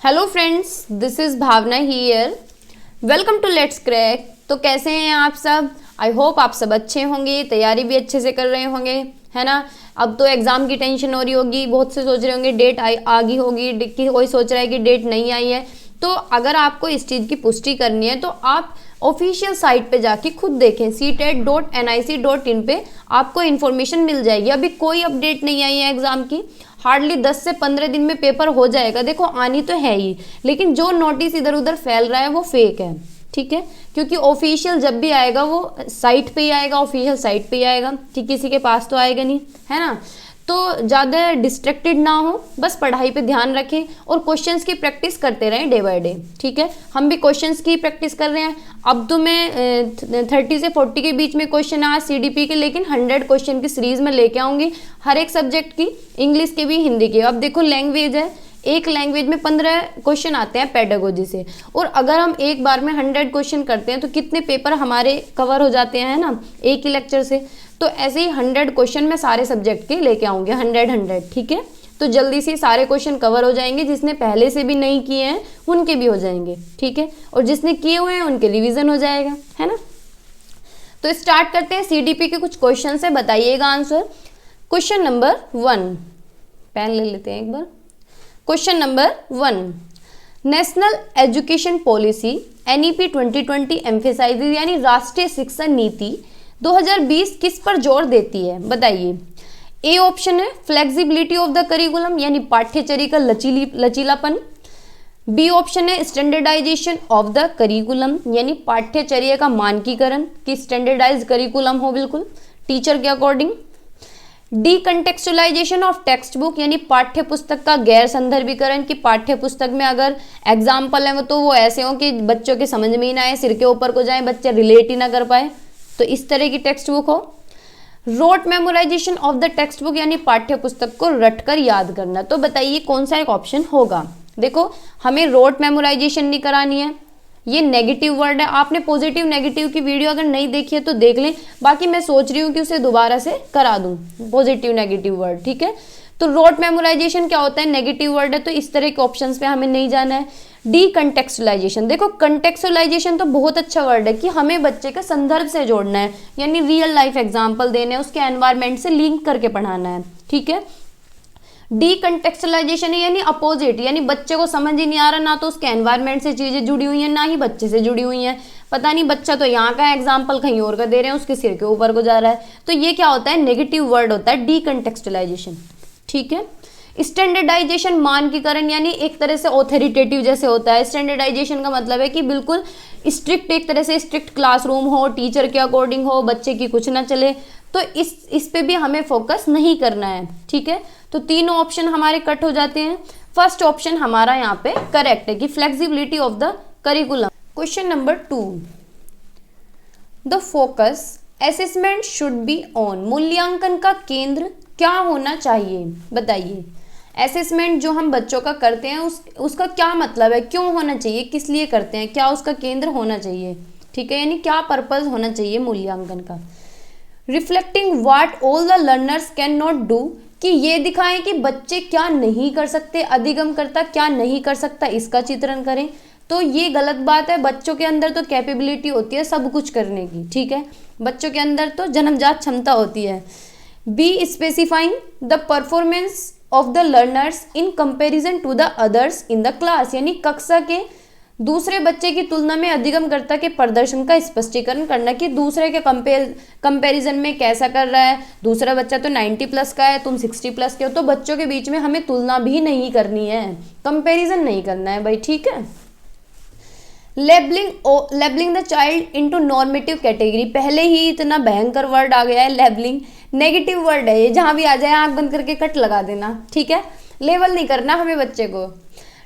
Hello friends, this is Bhavana here. Welcome to let's crack. तो कैसे हैं आप सब? आई होप आप सब अच्छे होंगे, तैयारी भी अच्छे से कर रहे होंगे, है ना। अब तो एग्ज़ाम की टेंशन हो रही होगी, बहुत से सोच रहे होंगे डेट आ गई होगी, कि कोई सोच रहा है कि डेट नहीं आई है। तो अगर आपको इस चीज़ की पुष्टि करनी है तो आप ऑफिशियल साइट पे जाके खुद देखें, ctet.nic.in पे आपको इन्फॉर्मेशन मिल जाएगी। अभी कोई अपडेट नहीं आई है एग्ज़ाम की, हार्डली 10 से 15 दिन में पेपर हो जाएगा। देखो आनी तो है ही, लेकिन जो नोटिस इधर उधर फैल रहा है वो फेक है, ठीक है। क्योंकि ऑफिशियल जब भी आएगा वो साइट पे ही आएगा, ऑफिशियल साइट पे ही आएगा, कि किसी के पास तो आएगा नहीं, है ना। तो ज़्यादा डिस्ट्रैक्टेड ना हो, बस पढ़ाई पे ध्यान रखें और क्वेश्चंस की प्रैक्टिस करते रहें डे बाय डे, ठीक है। हम भी क्वेश्चंस की प्रैक्टिस कर रहे हैं। अब तो मैं 30 से 40 के बीच में क्वेश्चन आज सीडीपी के, लेकिन 100 क्वेश्चन की सीरीज में लेके आऊँगी, हर एक सब्जेक्ट की, इंग्लिश के भी, हिंदी के। अब देखो लैंग्वेज है, एक लैंग्वेज में 15 क्वेश्चन आते हैं पेडागोजी से, और अगर हम एक बार में 100 क्वेश्चन करते हैं तो कितने पेपर हमारे कवर हो जाते हैं, है ना, एक ही लेक्चर से। तो ऐसे ही 100 क्वेश्चन मैं सारे सब्जेक्ट के लेके आऊँगी, 100, ठीक है। तो जल्दी से सारे क्वेश्चन कवर हो जाएंगे, जिसने पहले से भी नहीं किए हैं उनके भी हो जाएंगे, ठीक है, और जिसने किए हुए हैं उनके रिविजन हो जाएगा, है ना। तो स्टार्ट करते हैं। सीडीपी के कुछ क्वेश्चन है, बताइएगा आंसर। क्वेश्चन नंबर 1, पेन ले लेते हैं एक बार। Question number 1, national education policy NEP 2020 emphasises, यानी राष्ट्रीय शिक्षा नीति 2020 किस पर जोर देती है, बताइए। ए ऑप्शन है फ्लेक्सिबिलिटी ऑफ द करिकुलम, यानी पाठ्यचर्या का लचीलापन। बी ऑप्शन है स्टैंडर्डाइजेशन ऑफ द करिकुलम, यानी पाठ्यचर्या का मानकीकरण, कि स्टैंडर्डाइज करिकुलम हो बिल्कुल टीचर के according. Decontextualisation of textbook, यानी पाठ्य पुस्तक का गैर संदर्भीकरण, कि पाठ्य पुस्तक में अगर एग्जाम्पल है तो वो ऐसे हो कि बच्चों के समझ में ही ना आए, सिर के ऊपर को जाए, बच्चे रिलेट ही ना कर पाए, तो इस तरह की टेक्स्ट बुक हो। Rote memorisation of the textbook, यानी पाठ्य पुस्तक को रटकर याद करना। तो बताइए कौन सा एक ऑप्शन होगा। देखो हमें रोट मेमोराइजेशन नहीं करानी है, ये नेगेटिव वर्ड है। आपने पॉजिटिव नेगेटिव की वीडियो अगर नहीं देखी है तो देख लें, बाकी मैं सोच रही हूँ कि उसे दोबारा से करा दूं, पॉजिटिव नेगेटिव वर्ड, ठीक है। तो रोट मेमोराइजेशन क्या होता है, नेगेटिव वर्ड है, तो इस तरह के ऑप्शंस पे हमें नहीं जाना है। डी कंटेक्चुअलाइजेशन, देखो कंटेक्चुअलाइजेशन तो बहुत अच्छा वर्ड है, कि हमें बच्चे का संदर्भ से जोड़ना है, यानी रियल लाइफ एग्जाम्पल देने हैं, उसके एनवायरमेंट से लिंक करके पढ़ाना है, ठीक है। डी कंटेक्चुअलाइजेशन है यानी अपोजिट, यानी बच्चे को समझ ही नहीं आ रहा, ना तो उसके एनवायरमेंट से चीजें जुड़ी हुई हैं, ना ही बच्चे से जुड़ी हुई हैं। पता नहीं बच्चा तो यहाँ का एग्जाम्पल कहीं और का दे रहे हैं, उसके सिर के ऊपर को जा रहा है। तो ये क्या होता है, नेगेटिव वर्ड होता है डी कंटेक्चुअलाइजेशन, ठीक है। स्टैंडर्डाइजेशन मानकीकरण, यानी एक तरह से ऑथोरिटेटिव जैसे होता है। स्टैंडर्डाइजेशन का मतलब है कि बिल्कुल स्ट्रिक्ट, एक तरह से स्ट्रिक्ट क्लासरूम हो, टीचर के अकॉर्डिंग हो, बच्चे की कुछ ना चले, तो इस पे भी हमें फोकस नहीं करना है, ठीक है। तो तीनों ऑप्शन हमारे कट हो जाते हैं। फर्स्ट ऑप्शन हमारा यहाँ पे करेक्ट है, कि flexibility of the curriculum. Question number 2, the focus assessment should be on, मूल्यांकन का केंद्र क्या होना चाहिए, बताइए। असेसमेंट जो हम बच्चों का करते हैं उसका क्या मतलब है, क्यों होना चाहिए, किस लिए करते हैं, क्या उसका केंद्र होना चाहिए, ठीक है, यानी क्या पर्पस होना चाहिए मूल्यांकन का। Reflecting what all the learners can not do, कि ये दिखाएं कि बच्चे क्या नहीं कर सकते, अधिगमकर्ता क्या नहीं कर सकता, इसका चित्रण करें। तो ये गलत बात है, बच्चों के अंदर तो कैपेबिलिटी होती है सब कुछ करने की, ठीक है, बच्चों के अंदर तो जन्मजात क्षमता होती है। B specifying the performance of the learners in comparison to the others in the class, यानी कक्षा के दूसरे बच्चे की तुलना में अधिगमकर्ता के प्रदर्शन का स्पष्टीकरण करना, कि दूसरे के कंपैरिजन में कैसा कर रहा है। दूसरा बच्चा तो 90+ का है, तुम 60+ के हो, तो बच्चों के बीच में हमें तुलना भी नहीं करनी है, कंपैरिजन नहीं करना है भाई, ठीक है। Labelling the child into normative category, पहले ही इतना भयंकर वर्ड आ गया है लेबलिंग, नेगेटिव वर्ड है ये, जहां भी आ जाए आंख बंद करके कट लगा देना, ठीक है, लेवल नहीं करना हमें बच्चे को।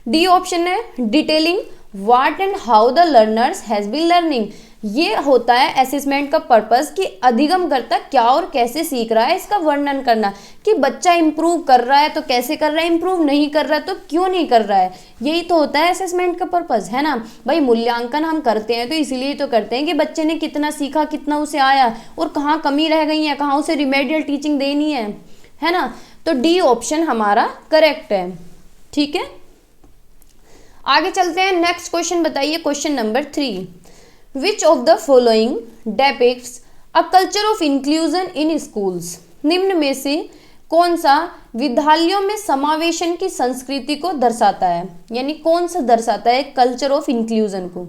डी ऑप्शन है detailing what and how the learners has been learning, ये होता है असेसमेंट का पर्पस, कि अधिगमकर्ता क्या और कैसे सीख रहा है इसका वर्णन करना, कि बच्चा इंप्रूव कर रहा है तो कैसे कर रहा है, इंप्रूव नहीं कर रहा है तो क्यों नहीं कर रहा है, यही तो होता है असेसमेंट का पर्पस, है ना भाई। मूल्यांकन हम करते हैं तो इसीलिए तो करते हैं कि बच्चे ने कितना सीखा, कितना उसे आया, और कहाँ कमी रह गई है, कहाँ उसे रिमेडियल टीचिंग देनी है ना। तो डी ऑप्शन हमारा करेक्ट है, ठीक है। आगे चलते हैं, नेक्स्ट क्वेश्चन बताइए, question number 3, which of the following depicts a culture of inclusion in schools. निम्न में से कौन सा विद्यालयों में समावेशन की संस्कृति को दर्शाता है, यानी कौन सा दर्शाता है कल्चर ऑफ इंक्लूजन को।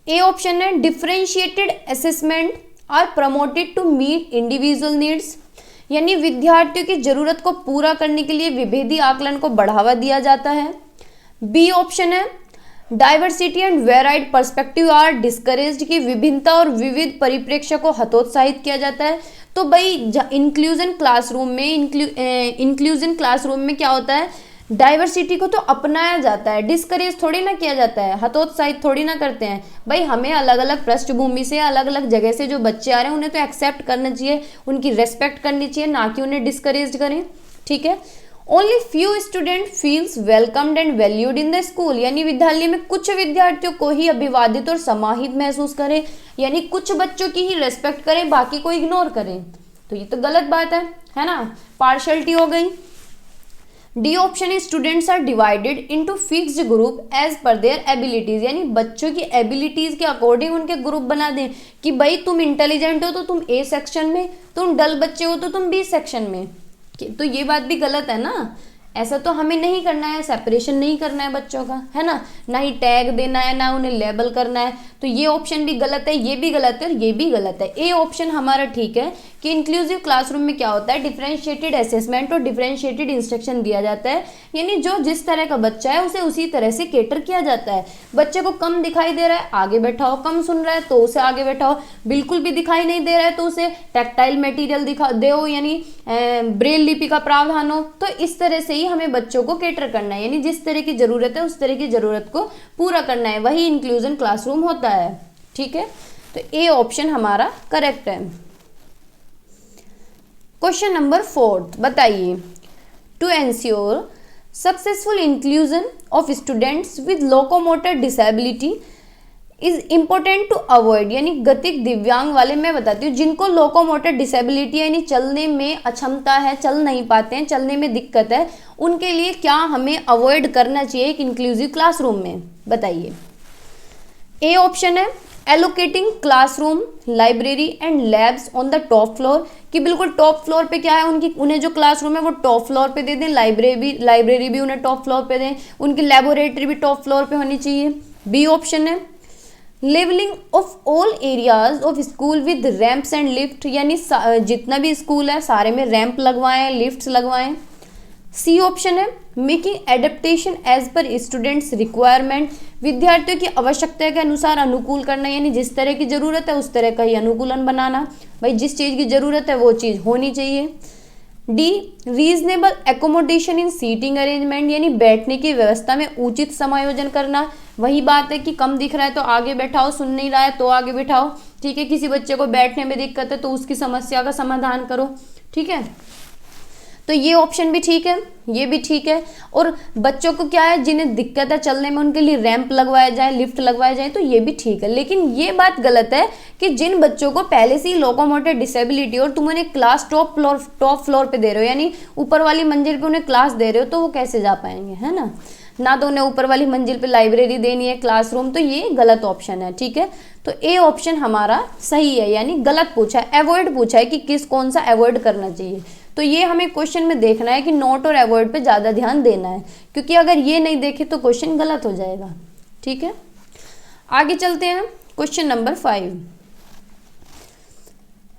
ए ऑप्शन है differentiated assessment are promoted to meet individual needs, यानी विद्यार्थियों की जरूरत को पूरा करने के लिए विभेदी आकलन को बढ़ावा दिया जाता है। बी ऑप्शन है diversity and varied perspective are discouraged, की विभिन्नता और विविध परिप्रेक्ष्य को हतोत्साहित किया जाता है। तो भाई इंक्लूजन क्लासरूम में क्या होता है, डाइवर्सिटी को तो अपनाया जाता है, डिस्करेज थोड़ी ना किया जाता है, हतोत्साहित थोड़ी ना करते हैं। भाई हमें अलग अलग पृष्ठभूमि से, अलग अलग जगह से जो बच्चे आ रहे हैं उन्हें तो एक्सेप्ट करना चाहिए, उनकी रेस्पेक्ट करनी चाहिए, ना कि उन्हें डिस्करेज करें। ठीक है। Only few student feels welcomed and valued in the school, यानी विद्यालय में कुछ विद्यार्थियों को ही अभिवादित और समाहित महसूस करें, यानी कुछ बच्चों की ही रेस्पेक्ट करें, बाकी को इग्नोर करें। तो ये तो गलत बात है ना, पार्शियलिटी हो गई। डी ऑप्शन है students are divided into fixed group as per their abilities, यानी बच्चों की एबिलिटीज के अकॉर्डिंग उनके ग्रुप बना दें कि भाई तुम इंटेलिजेंट हो तो तुम ए सेक्शन में, तुम डल बच्चे हो तो तुम बी सेक्शन में। तो ये बात भी गलत है ना, ऐसा तो हमें नहीं करना है, सेपरेशन नहीं करना है बच्चों का, है ना, ना ही टैग देना है, ना उन्हें लेबल करना है। तो ये ऑप्शन भी गलत है, ये भी गलत है और ये भी गलत है। ए ऑप्शन हमारा ठीक है कि इंक्लूसिव क्लासरूम में क्या होता है, डिफरेंशिएटेड असेसमेंट और डिफरेंशिएटेड इंस्ट्रक्शन दिया जाता है, यानी जो जिस तरह का बच्चा है उसे उसी तरह से केटर किया जाता है। बच्चे को कम दिखाई दे रहा है आगे बैठाओ, कम सुन रहा है तो उसे आगे बैठाओ, बिल्कुल भी दिखाई नहीं दे रहा है तो उसे टैक्टाइल मटेरियल दिखा दो, यानी ब्रेल लिपि का प्रावधान हो। तो इस तरह से ही हमें बच्चों को केटर करना है, यानी जिस तरह की जरूरत है उस तरह की जरूरत को पूरा करना है, वही इंक्लूजन क्लासरूम होता है। ठीक है, तो ए ऑप्शन हमारा करेक्ट है। क्वेश्चन नंबर 4 बताइए, to ensure successful inclusion of students with locomotor disability is important to avoid, यानी गतिक दिव्यांग वाले मैं बताती हूँ जिनको लोकोमोटर डिसेबिलिटी यानी चलने में अक्षमता है, चल नहीं पाते हैं, चलने में दिक्कत है, उनके लिए क्या हमें अवॉइड करना चाहिए एक इंक्लूसिव क्लासरूम में, बताइए। ए ऑप्शन है allocating classroom, library and labs on the top floor, कि बिल्कुल टॉप फ्लोर पे क्या है उन्हें जो क्लासरूम है वो टॉप फ्लोर पे दे दें, लाइब्रेरी भी उन्हें टॉप फ्लोर पे दें, उनकी लेबोरेटरी भी टॉप फ्लोर पे होनी चाहिए। बी ऑप्शन है levelling of all areas of school with ramps and lift, यानी जितना भी स्कूल है सारे में रैंप लगवाएं, लिफ्ट्स लगवाएं। सी ऑप्शन है making adaptation as per students requirement, विद्यार्थियों की आवश्यकता के अनुसार अनुकूल करना, यानी जिस तरह की जरूरत है उस तरह का ही अनुकूलन बनाना, भाई जिस चीज़ की जरूरत है वो चीज़ होनी चाहिए। डी रीजनेबल एकोमोडेशन इन सीटिंग अरेंजमेंट, यानी बैठने की व्यवस्था में उचित समायोजन करना, वही बात है कि कम दिख रहा है तो आगे बैठाओ, सुन नहीं रहा है तो आगे बैठाओ। ठीक है, किसी बच्चे को बैठने में दिक्कत है तो उसकी समस्या का समाधान करो। ठीक है, तो ये ऑप्शन भी ठीक है, ये भी ठीक है। और बच्चों को क्या है जिन्हें दिक्कत है चलने में उनके लिए रैंप लगवाया जाए, लिफ्ट लगवाया जाए, तो ये भी ठीक है। लेकिन ये बात गलत है कि जिन बच्चों को पहले से ही लोकोमोटर डिसेबिलिटी और तुम उन्हें क्लास टॉप फ्लोर पे दे रहे हो, यानी ऊपर वाली मंजिल पे उन्हें क्लास दे रहे हो, तो वो कैसे जा पाएंगे, है ना तो उन्हें ऊपर वाली मंजिल पे लाइब्रेरी देनी है, क्लासरूम, तो ये गलत ऑप्शन है। ठीक है, तो ए ऑप्शन हमारा सही है, यानी गलत पूछा है, अवॉइड पूछा है कि कौन सा अवॉइड करना चाहिए। तो ये हमें क्वेश्चन में देखना है कि नोट और अवॉइड पे ज़्यादा ध्यान देना है, क्योंकि अगर ये नहीं देखे तो क्वेश्चन गलत हो जाएगा। ठीक है, आगे चलते हैं, question number 5,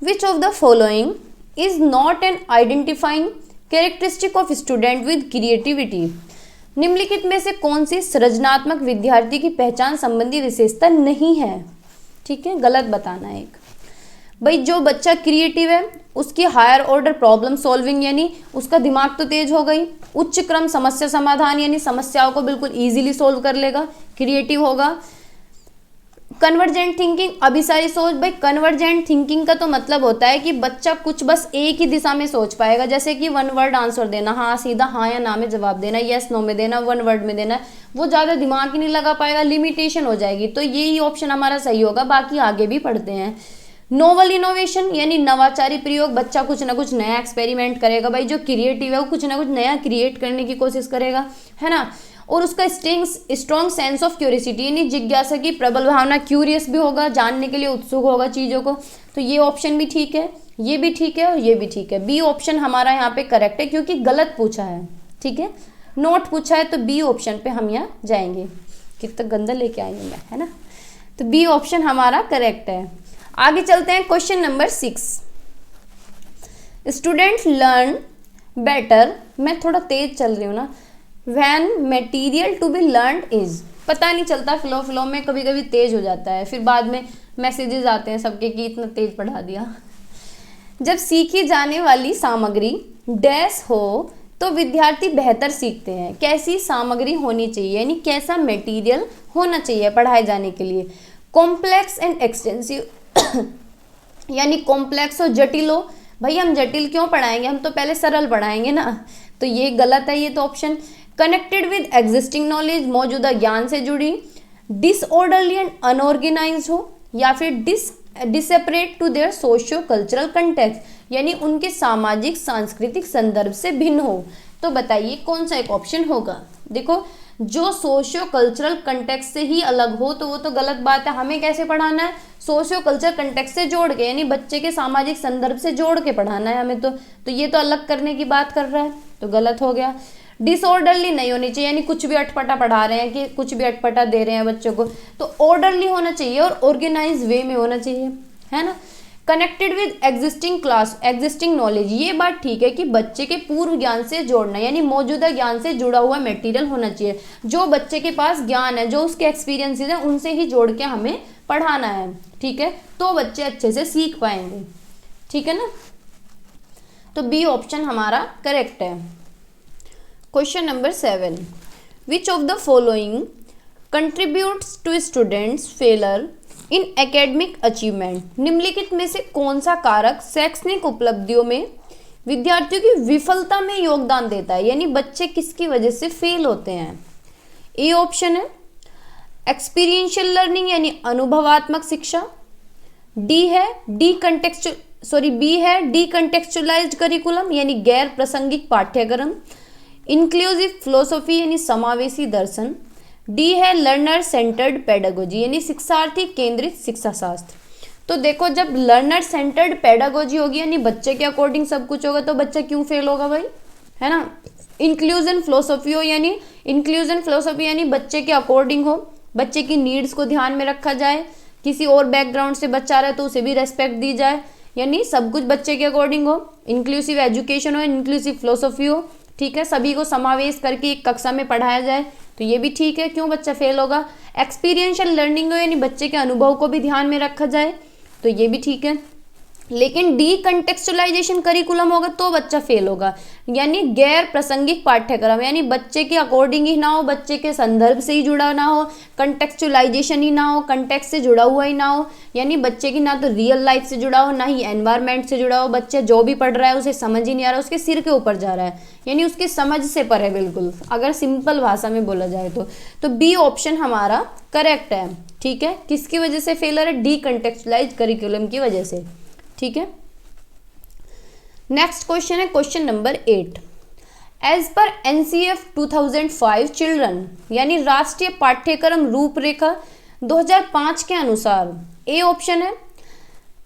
which of the following is not an identifying characteristic of student with creativity, निम्नलिखित में से कौन सी सृजनात्मक विद्यार्थी की पहचान संबंधी विशेषता नहीं है। ठीक है, गलत बताना है एक। भाई जो बच्चा क्रिएटिव है उसकी हायर ऑर्डर प्रॉब्लम सॉल्विंग, यानी उसका दिमाग तो तेज हो गई, उच्च क्रम समस्या समाधान, यानी समस्याओं को बिल्कुल इजीली सोल्व कर लेगा, क्रिएटिव होगा। कन्वर्जेंट थिंकिंग, अभिसारी सोच, भाई कन्वर्जेंट थिंकिंग का तो मतलब होता है कि बच्चा कुछ बस एक ही दिशा में सोच पाएगा, जैसे कि वन वर्ड आंसर देना, हाँ सीधा हाँ या ना में जवाब देना, यस नो में देना, वन वर्ड में देना, वो ज़्यादा दिमाग ही नहीं लगा पाएगा, लिमिटेशन हो जाएगी। तो यही ऑप्शन हमारा सही होगा, बाकी आगे भी पढ़ते हैं। नोवल इनोवेशन, यानी नवाचारी प्रयोग, बच्चा कुछ ना कुछ नया एक्सपेरिमेंट करेगा, भाई जो क्रिएटिव है वो कुछ ना कुछ नया क्रिएट करने की कोशिश करेगा, है ना। और उसका स्ट्रॉन्ग सेंस ऑफ क्यूरियोसिटी यानी जिज्ञासा की प्रबल भावना, क्यूरियस भी होगा, जानने के लिए उत्सुक होगा चीज़ों को। तो ये ऑप्शन भी ठीक है, ये भी ठीक है और ये भी ठीक है। बी ऑप्शन हमारा यहाँ पे करेक्ट है क्योंकि गलत पूछा है, ठीक है, नोट पूछा है, तो बी ऑप्शन पे हम यहाँ जाएंगे। कितना गंदा लेके आई हूँ मैं, है ना। तो बी ऑप्शन हमारा करेक्ट है। आगे चलते हैं question number 6। Student learn better, मैं थोड़ा तेज चल रही हूँ ना, when material to be learn is, पता नहीं चलता फ्लो में कभी कभी तेज हो जाता है, फिर बाद में मैसेजेस आते हैं सबके कि इतना तेज पढ़ा दिया। जब सीखी जाने वाली सामग्री डैश हो तो विद्यार्थी बेहतर सीखते हैं। कैसी सामग्री होनी चाहिए यानी कैसा मटेरियल होना चाहिए पढ़ाए जाने के लिए। कॉम्प्लेक्स एंड एक्सटेंसिव यानी कॉम्प्लेक्स हो, जटिल हो। भाई हम जटिल क्यों पढ़ाएंगे, हम तो पहले सरल पढ़ाएंगे ना, तो ये गलत है ये तो option. Connected with existing knowledge, मौजूदा ज्ञान से जुड़ी। डिसऑर्डरली एंड अनऑर्गेनाइज हो, या फिर disparate to their socio cultural context यानी उनके सामाजिक सांस्कृतिक संदर्भ से भिन्न हो। तो बताइए कौन सा एक ऑप्शन होगा। देखो जो सोशियो कल्चरल कंटेक्स्ट से ही अलग हो तो वो तो गलत बात है। हमें कैसे पढ़ाना है, सोशियो कल्चरल कंटेक्स्ट से जोड़ के, यानी बच्चे के सामाजिक संदर्भ से जोड़ के पढ़ाना है हमें। तो ये तो अलग करने की बात कर रहा है, तो गलत हो गया। डिसऑर्डरली नहीं होनी चाहिए, यानी कुछ भी अटपटा पढ़ा रहे हैं कि कुछ भी अटपटा दे रहे हैं बच्चों को, तो ऑर्डरली होना चाहिए और ऑर्गेनाइज वे में होना चाहिए, है ना। कनेक्टेड विद एग्जिस्टिंग नॉलेज, ये बात ठीक है कि बच्चे के पूर्व ज्ञान से जोड़ना, यानी मौजूदा ज्ञान से जुड़ा हुआ मटेरियल होना चाहिए। जो बच्चे के पास ज्ञान है, जो उसके एक्सपीरियंसेस हैं, उनसे ही जोड़ के हमें पढ़ाना है, ठीक है, तो बच्चे अच्छे से सीख पाएंगे, ठीक है ना। तो बी ऑप्शन हमारा करेक्ट है। Question number 7, which of the following contributes to students failure in academic achievement, निम्नलिखित में से कौन सा कारक शैक्षणिक उपलब्धियों में विद्यार्थियों की विफलता में योगदान देता है, यानी बच्चे किसकी वजह से फेल होते हैं। ए ऑप्शन है एक्सपीरियंशियल लर्निंग यानी अनुभवात्मक शिक्षा। बी है डीकंटेक्चुअलाइज्ड करिकुलम यानी गैर प्रासंगिक पाठ्यक्रम। इंक्लूसिव फिलोसॉफी यानी समावेशी दर्शन। डी है लर्नर सेंटर्ड पेडागोजी यानी शिक्षार्थी केंद्रित शिक्षा शास्त्र। तो देखो जब लर्नर सेंटर्ड पेडागोजी होगी यानी बच्चे के अकॉर्डिंग सब कुछ होगा तो बच्चा क्यों फेल होगा भाई, है ना। इंक्लूजन फिलोसॉफी यानी बच्चे के अकॉर्डिंग हो, बच्चे की नीड्स को ध्यान में रखा जाए, किसी और बैकग्राउंड से बच्चा आ रहा है तो उसे भी रेस्पेक्ट दी जाए, यानी सब कुछ बच्चे के अकॉर्डिंग हो। इंक्लूसिव एजुकेशन हो, इंक्लूसिव फिलोसॉफी हो, ठीक है, सभी को समावेश करके एक कक्षा में पढ़ाया जाए, तो ये भी ठीक है, क्यों बच्चा फेल होगा। एक्सपीरियंशियल लर्निंग हो यानी बच्चे के अनुभव को भी ध्यान में रखा जाए, तो ये भी ठीक है। लेकिन डीकंटेक्चुअलाइजेशन करिकुलम होगा तो बच्चा फेल होगा, यानी गैर प्रासंगिक पाठ्यक्रम, यानी बच्चे के अकॉर्डिंग ही ना हो, बच्चे के संदर्भ से ही जुड़ा ना हो, कंटेक्चुअलाइजेशन ही ना हो, कंटेक्स्ट से जुड़ा हुआ ही ना हो, यानी बच्चे की ना तो रियल लाइफ से जुड़ा हो ना ही एनवायरनमेंट से जुड़ा हो। बच्चा जो भी पढ़ रहा है उसे समझ ही नहीं आ रहा, उसके सिर के ऊपर जा रहा है, यानी उसकी समझ से परे बिल्कुल, अगर सिंपल भाषा में बोला जाए तो बी ऑप्शन हमारा करेक्ट है, ठीक है। किसकी वजह से फेलर है, डीकंटेक्चुअलाइज्ड करिकुलम की वजह से, ठीक है। नेक्स्ट क्वेश्चन है question number 8। As per NCF 2005 children यानी राष्ट्रीय पाठ्यक्रम रूपरेखा 2005 के अनुसार, ए ऑप्शन है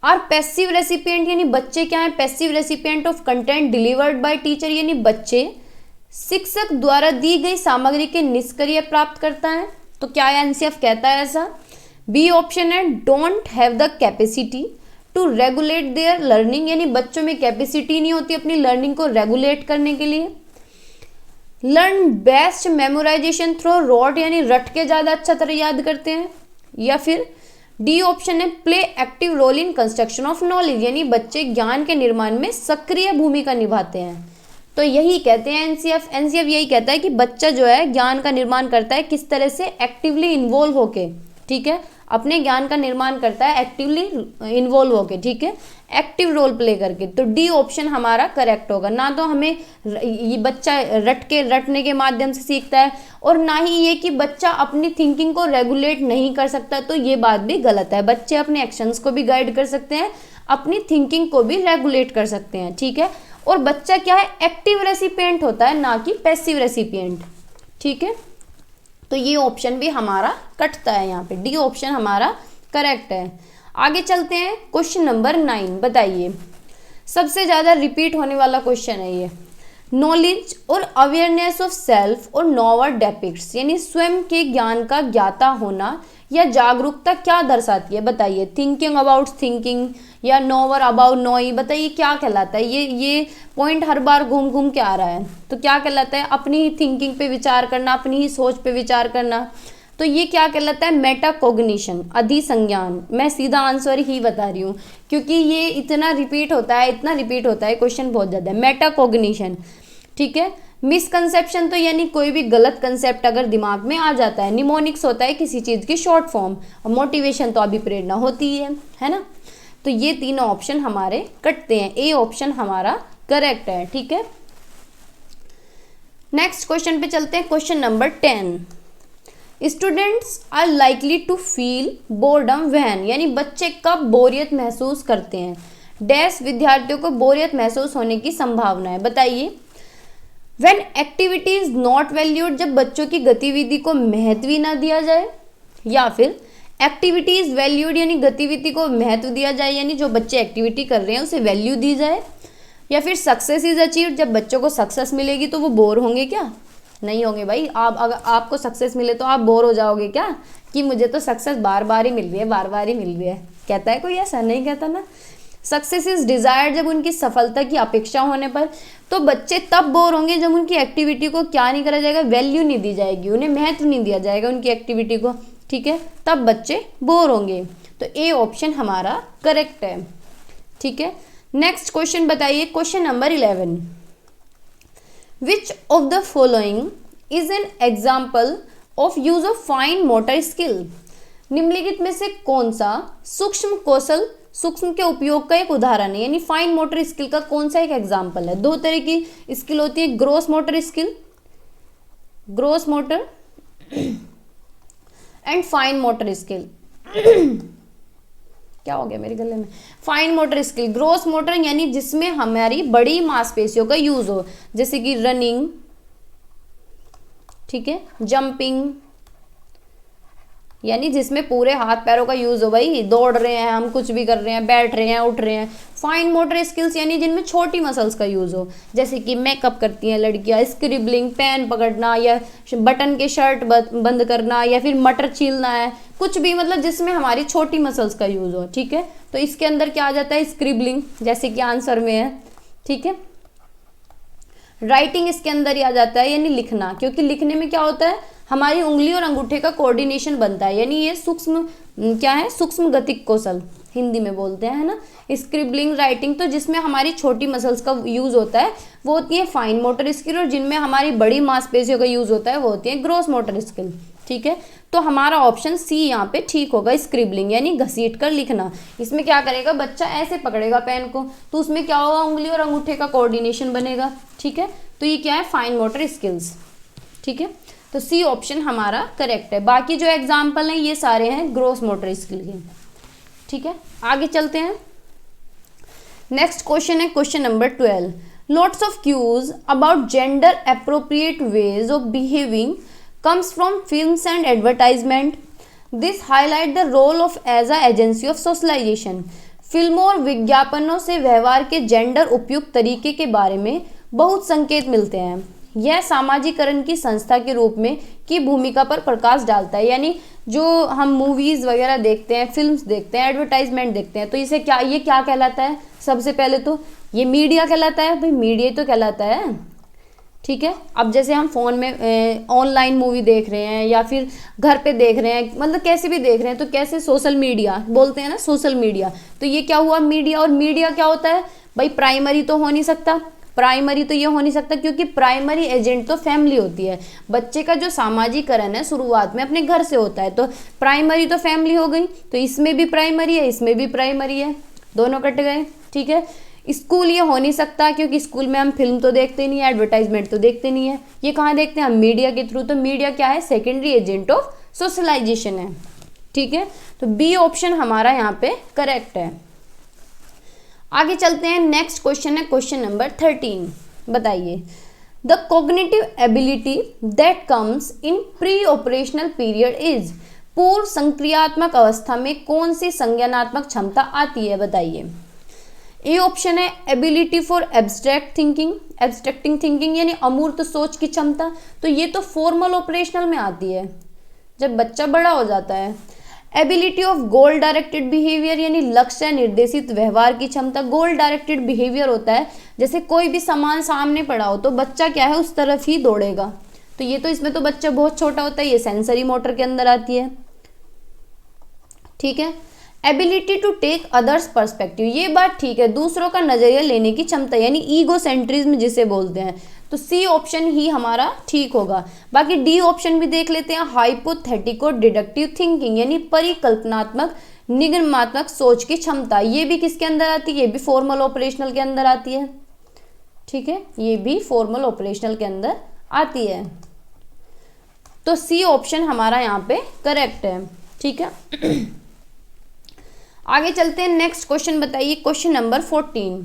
आर पैसिव रेसिपिएंट यानी बच्चे क्या है, passive recipient of content delivered by teacher यानी बच्चे शिक्षक द्वारा दी गई सामग्री के निष्क्रिय प्राप्त करता है, तो क्या एनसीएफ कहता है ऐसा। बी ऑप्शन है don't have the capacity to regulate their learning यानी बच्चों में कैपेसिटी नहीं होती अपनी लर्निंग को रेगुलेट करने के लिए। Learn best memorisation through rote यानी रट के ज़्यादा अच्छा तरह याद करते हैं। या फिर डी ऑप्शन है play active role in construction of knowledge यानी बच्चे ज्ञान के निर्माण में सक्रिय भूमिका निभाते हैं। तो यही कहते हैं एनसीएफ यही कहता है कि बच्चा जो है ज्ञान का निर्माण करता है किस तरह से, एक्टिवली इन्वॉल्व होके, ठीक है, अपने ज्ञान का निर्माण करता है एक्टिवली इन्वॉल्व होके, ठीक है, एक्टिव रोल प्ले करके। तो डी ऑप्शन हमारा करेक्ट होगा। ना तो हमें ये बच्चा रटने के माध्यम से सीखता है और ना ही ये कि बच्चा अपनी थिंकिंग को रेगुलेट नहीं कर सकता, तो ये बात भी गलत है। बच्चे अपने एक्शंस को भी गाइड कर सकते हैं, अपनी थिंकिंग को भी रेगुलेट कर सकते हैं, ठीक है। और बच्चा क्या है, एक्टिव रेसिपिएंट होता है, ना कि पैसिव रेसिपिएंट, ठीक है। तो ये ऑप्शन भी हमारा कटता है, यहाँ पे डी ऑप्शन हमारा करेक्ट है। आगे चलते हैं, क्वेश्चन नंबर 9 बताइए। सबसे ज़्यादा रिपीट होने वाला क्वेश्चन है ये। नॉलेज और अवेयरनेस ऑफ सेल्फ और नॉवर डेपिक्ट्स, यानी स्वयं के ज्ञान का ज्ञाता होना या जागरूकता क्या दर्शाती है, बताइए। थिंकिंग अबाउट थिंकिंग या नोवर अबाउट नोई, बताइए क्या कहलाता है। ये पॉइंट हर बार घूम घूम के आ रहा है, तो क्या कहलाता है, अपनी ही थिंकिंग पे विचार करना, अपनी ही सोच पे विचार करना। तो ये क्या कहलाता है, मेटाकोग्निशन, अधिसंज्ञान। मैं सीधा आंसर ही बता रही हूँ क्योंकि ये इतना रिपीट होता है, इतना रिपीट होता है, क्वेश्चन बहुत ज़्यादा है। मेटाकोग्निशन, ठीक है। मिसकंसेप्शन तो यानी कोई भी गलत कंसेप्ट अगर दिमाग में आ जाता है। निमोनिक्स होता है किसी चीज़ की शॉर्ट फॉर्म, और मोटिवेशन तो अभिप्रेरणा होती है ना। तो ये तीनों ऑप्शन हमारे कटते हैं, ए ऑप्शन हमारा करेक्ट है, ठीक है। नेक्स्ट क्वेश्चन पे चलते हैं, question number 10। Students are likely to feel boredom when, यानी बच्चे कब बोरियत महसूस करते हैं। डैश विद्यार्थियों को बोरियत महसूस होने की संभावना है, बताइए। When activity is not valued, जब बच्चों की गतिविधि को महत्व ही ना दिया जाए, या फिर एक्टिविटी इज वैल्यूड यानी गतिविधि को महत्व दिया जाए, यानी जो बच्चे एक्टिविटी कर रहे हैं उसे वैल्यू दी जाए, या फिर सक्सेस इज अचीव्ड, जब बच्चों को सक्सेस मिलेगी तो वो बोर होंगे क्या, नहीं होंगे भाई। आप अगर आपको सक्सेस मिले तो आप बोर हो जाओगे क्या कि मुझे तो सक्सेस बार बार ही मिल रही है, बार बार ही मिल रही है, कहता है कोई, ऐसा नहीं कहता ना। सक्सेस इज डिजायर्ड, जब उनकी सफलता की अपेक्षा होने पर, तो बच्चे तब बोर होंगे जब उनकी एक्टिविटी को क्या नहीं करा जाएगा, वैल्यू नहीं दी जाएगी, उन्हें महत्व नहीं दिया जाएगा उनकी एक्टिविटी को, ठीक है, तब बच्चे बोर होंगे। तो ए ऑप्शन हमारा करेक्ट है, ठीक है। नेक्स्ट क्वेश्चन बताइए, question number 11। Which of the following is an example of use of fine motor skill, निम्नलिखित में से कौन सा सूक्ष्म कौशल, सूक्ष्म के उपयोग का एक उदाहरण है, यानी फाइन मोटर स्किल का कौन सा एक एग्जाम्पल है। दो तरह की स्किल होती है, gross motor skill, gross motor and fine motor skill. क्या हो गया मेरे गले में, fine motor skill, gross motor यानी जिसमें हमारी बड़ी मांसपेशियों का यूज हो, जैसे कि रनिंग, ठीक है, जंपिंग, यानी जिसमें पूरे हाथ पैरों का यूज हो, भाई दौड़ रहे हैं हम, कुछ भी कर रहे हैं, बैठ रहे हैं, उठ रहे हैं। फाइन मोटर स्किल्स यानी जिनमें छोटी मसल्स का यूज हो, जैसे कि मेकअप करती हैं लड़कियां, स्क्रिबलिंग, पेन पकड़ना, या बटन के शर्ट बंद करना, या फिर मटर छीलना है, कुछ भी, मतलब जिसमें हमारी छोटी मसल्स का यूज हो, ठीक है। तो इसके अंदर क्या आ जाता है, स्क्रिबलिंग, जैसे कि आंसर में है, ठीक है। राइटिंग इसके अंदर ही आ जाता है, यानी लिखना, क्योंकि लिखने में क्या होता है, हमारी उंगली और अंगूठे का कोऑर्डिनेशन बनता है, यानी ये सूक्ष्म क्या है, सूक्ष्म गतिक कौशल हिंदी में बोलते हैं, है ना। स्क्रिबलिंग, राइटिंग, तो जिसमें हमारी छोटी मसल्स का यूज होता है वो होती है फाइन मोटर स्किल, और जिनमें हमारी बड़ी मांसपेशियों का यूज होता है वो होती है ग्रोस मोटर स्किल, ठीक है। तो हमारा ऑप्शन सी यहाँ पे ठीक होगा, स्क्रिबलिंग यानी घसीट कर लिखना। इसमें क्या करेगा, बच्चा ऐसे पकड़ेगा पेन को, तो उसमें क्या होगा, उंगली और अंगूठे का कोऑर्डिनेशन बनेगा, ठीक है। तो ये क्या है, फाइन मोटर स्किल्स, ठीक है। तो सी ऑप्शन हमारा करेक्ट है। बाकी जो एग्जाम्पल हैं ये सारे हैं ग्रोस मोटर स्किल के, ठीक है। आगे चलते हैं, नेक्स्ट क्वेश्चन है question number 12। Lots of cues about gender appropriate ways of behaving comes from films and advertisement. This highlight the role of as a agency of socialization. फिल्मों और विज्ञापनों से व्यवहार के जेंडर उपयुक्त तरीके के बारे में बहुत संकेत मिलते हैं। यह सामाजिकरण की संस्था के रूप में की भूमिका पर प्रकाश डालता है, यानी जो हम मूवीज़ वगैरह देखते हैं, फिल्म्स देखते हैं, एडवर्टाइजमेंट देखते हैं, तो इसे क्या, ये क्या कहलाता है, सबसे पहले तो ये मीडिया कहलाता है, भाई मीडिया तो कहलाता है, ठीक है। अब जैसे हम फ़ोन में ऑनलाइन मूवी देख रहे हैं या फिर घर पे देख रहे हैं, मतलब कैसे भी देख रहे हैं, तो कैसे सोशल मीडिया बोलते हैं ना, सोशल मीडिया, तो ये क्या हुआ, मीडिया। और मीडिया क्या होता है भाई, प्राइमरी तो हो नहीं सकता, प्राइमरी तो ये हो नहीं सकता, क्योंकि प्राइमरी एजेंट तो फैमिली होती है। बच्चे का जो सामाजिकरण है शुरुआत में अपने घर से होता है, तो प्राइमरी तो फैमिली हो गई, तो इसमें भी प्राइमरी है, इसमें भी प्राइमरी है, दोनों कट गए, ठीक है। स्कूल ये हो नहीं सकता, क्योंकि स्कूल में हम फिल्म तो देखते नहीं है, एडवर्टाइजमेंट तो देखते नहीं है, ये कहाँ देखते हैं हम, मीडिया के थ्रू। तो मीडिया क्या है, सेकेंडरी एजेंट ऑफ सोशलाइजेशन है, ठीक है। तो बी ऑप्शन हमारा यहाँ पे करेक्ट है। आगे चलते हैं, नेक्स्ट क्वेश्चन है क्वेश्चन नंबर 13। बताइए, the cognitive ability that comes in pre operational period is, पूर्व संक्रियात्मक अवस्था में कौन सी संज्ञानात्मक क्षमता आती है, बताइए। ए ऑप्शन है एबिलिटी फॉर एब्स्ट्रैक्टिंग थिंकिंग यानी अमूर्त सोच की क्षमता, तो ये तो फॉर्मल ऑपरेशनल में आती है जब बच्चा बड़ा हो जाता है। Ability of goal directed behaviour यानी लक्ष्य निर्देशित व्यवहार की क्षमता। गोल डायरेक्टेड बिहेवियर होता है जैसे कोई भी सामान सामने पड़ा हो तो बच्चा क्या है उस तरफ ही दौड़ेगा, तो ये तो इसमें तो बच्चा बहुत छोटा होता है, ये सेंसरी मोटर के अंदर आती है, ठीक है। Ability to take others perspective, ये बात ठीक है, दूसरों का नजरिया लेने की क्षमता यानी ईगो सेंट्रिज्म जिसे बोलते हैं, तो सी ऑप्शन ही हमारा ठीक होगा। बाकी डी ऑप्शन भी देख लेते हैं, हाइपोथेटिको डिडक्टिव थिंकिंग यानी परिकल्पनात्मक निगमनात्मक सोच की क्षमता, ये भी किसके अंदर आती है, ये भी फॉर्मल ऑपरेशनल के अंदर आती है, ठीक है, ये भी फॉर्मल ऑपरेशनल के अंदर आती है, तो सी ऑप्शन हमारा यहाँ पे करेक्ट है, ठीक है। आगे चलते हैं, नेक्स्ट क्वेश्चन बताइए, क्वेश्चन नंबर 14।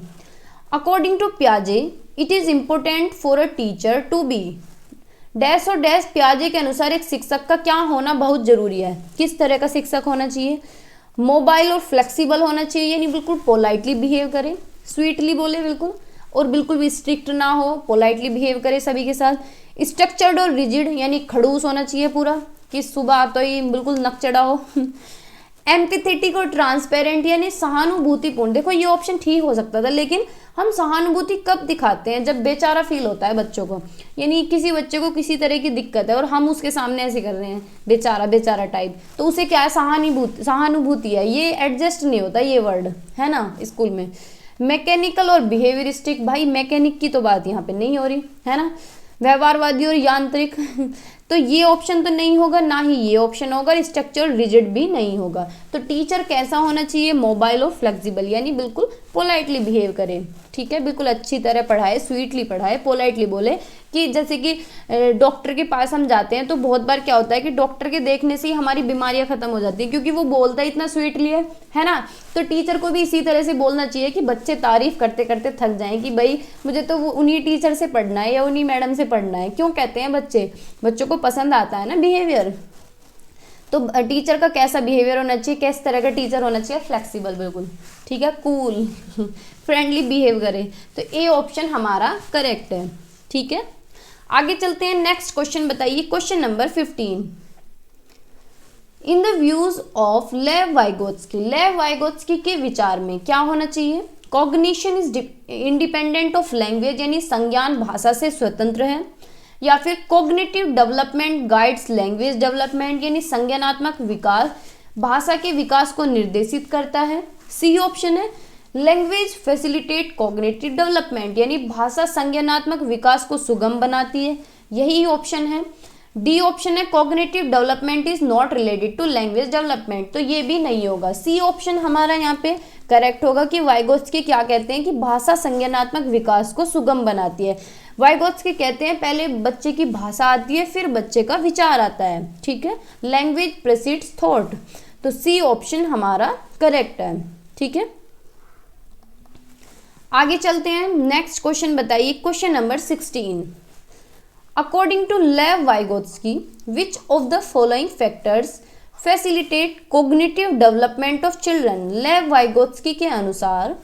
अकॉर्डिंग टू पियाजे it is important for a teacher to be dash और डैश, पियाजे के अनुसार एक शिक्षक का क्या होना बहुत जरूरी है, किस तरह का शिक्षक होना चाहिए, मोबाइल और फ्लेक्सिबल होना चाहिए यानी बिल्कुल पोलाइटली बिहेव करे, स्वीटली बोले बिल्कुल, और बिल्कुल भी स्ट्रिक्ट ना हो, पोलाइटली बिहेव करे सभी के साथ, स्ट्रक्चर्ड और रिजिड यानी खड़ूस होना चाहिए पूरा, कि सुबह तो ही बिल्कुल नकचड़ा हो, एम्पैथेटिक और ट्रांसपेरेंट यानी सहानुभूतिपूर्ण। देखो ये ऑप्शन ठीक हो सकता था, लेकिन हम सहानुभूति कब दिखाते हैं, जब बेचारा फील होता है बच्चों को, यानी किसी बच्चे को किसी तरह की दिक्कत है और हम उसके सामने ऐसे कर रहे हैं बेचारा बेचारा टाइप, तो उसे क्या है, सहानुभूति है, ये एडजस्ट नहीं होता ये वर्ड, है ना, स्कूल में। मैकेनिकल और बिहेवियरिस्टिक, भाई मैकेनिक की तो बात यहाँ पे नहीं हो रही है ना, व्यवहारवादी और यांत्रिक तो ये ऑप्शन तो नहीं होगा, ना ही ये ऑप्शन होगा, स्ट्रक्चर रिजिड भी नहीं होगा। तो टीचर कैसा होना चाहिए, मोबाइल और फ्लेक्सिबल यानी बिल्कुल पोलाइटली बिहेव करे, ठीक है, बिल्कुल अच्छी तरह पढ़ाए, स्वीटली पढ़ाए, पोलाइटली बोले, कि जैसे कि डॉक्टर के पास हम जाते हैं तो बहुत बार क्या होता है कि डॉक्टर के देखने से ही हमारी बीमारियां खत्म हो जाती है, क्योंकि वो बोलता इतना स्वीटली है ना, तो टीचर को भी इसी तरह से बोलना चाहिए कि बच्चे तारीफ करते करते थक जाएं कि भाई मुझे तो वो उन्हीं टीचर से पढ़ना है या उन्हीं मैडम से पढ़ना है। क्यों कहते हैं, बच्चों को पसंद आता है ना बिहेवियर, तो टीचर का कैसा बिहेवियर होना चाहिए, किस तरह का टीचर होना चाहिए, फ्लेक्सिबल बिल्कुल, ठीक है, कूल फ्रेंडली बिहेव करे, तो ए ऑप्शन हमारा करेक्ट है, ठीक है। आगे चलते हैं, नेक्स्ट क्वेश्चन बताइए, question number 15। In the views of लेव वाइगोत्स्की के विचार में क्या होना चाहिए, cognition is independent of language यानी संज्ञान भाषा से स्वतंत्र है, या फिर cognitive development guides language development यानी संज्ञानात्मक विकास भाषा के विकास को निर्देशित करता है। सी ऑप्शन है लैंग्वेज फैसिलिटेट कॉग्निटिव डेवलपमेंट यानी भाषा संज्ञानात्मक विकास को सुगम बनाती है, यही ऑप्शन है। डी ऑप्शन है cognitive development is not related to language development, तो ये भी नहीं होगा। सी ऑप्शन हमारा यहाँ पे करेक्ट होगा कि वाइगोत्स्की क्या कहते हैं कि भाषा संज्ञानात्मक विकास को सुगम बनाती है। वाइगोत्स्की कहते हैं पहले बच्चे की भाषा आती है फिर बच्चे का विचार आता है, ठीक है, लैंग्वेज प्रेसीड्स थॉट, तो सी ऑप्शन हमारा करेक्ट है, ठीक है। आगे चलते हैं, नेक्स्ट क्वेश्चन बताइए, question number 16। According to Lev Vygotsky which of the following factors facilitate cognitive development of children, Lev Vygotsky के अनुसार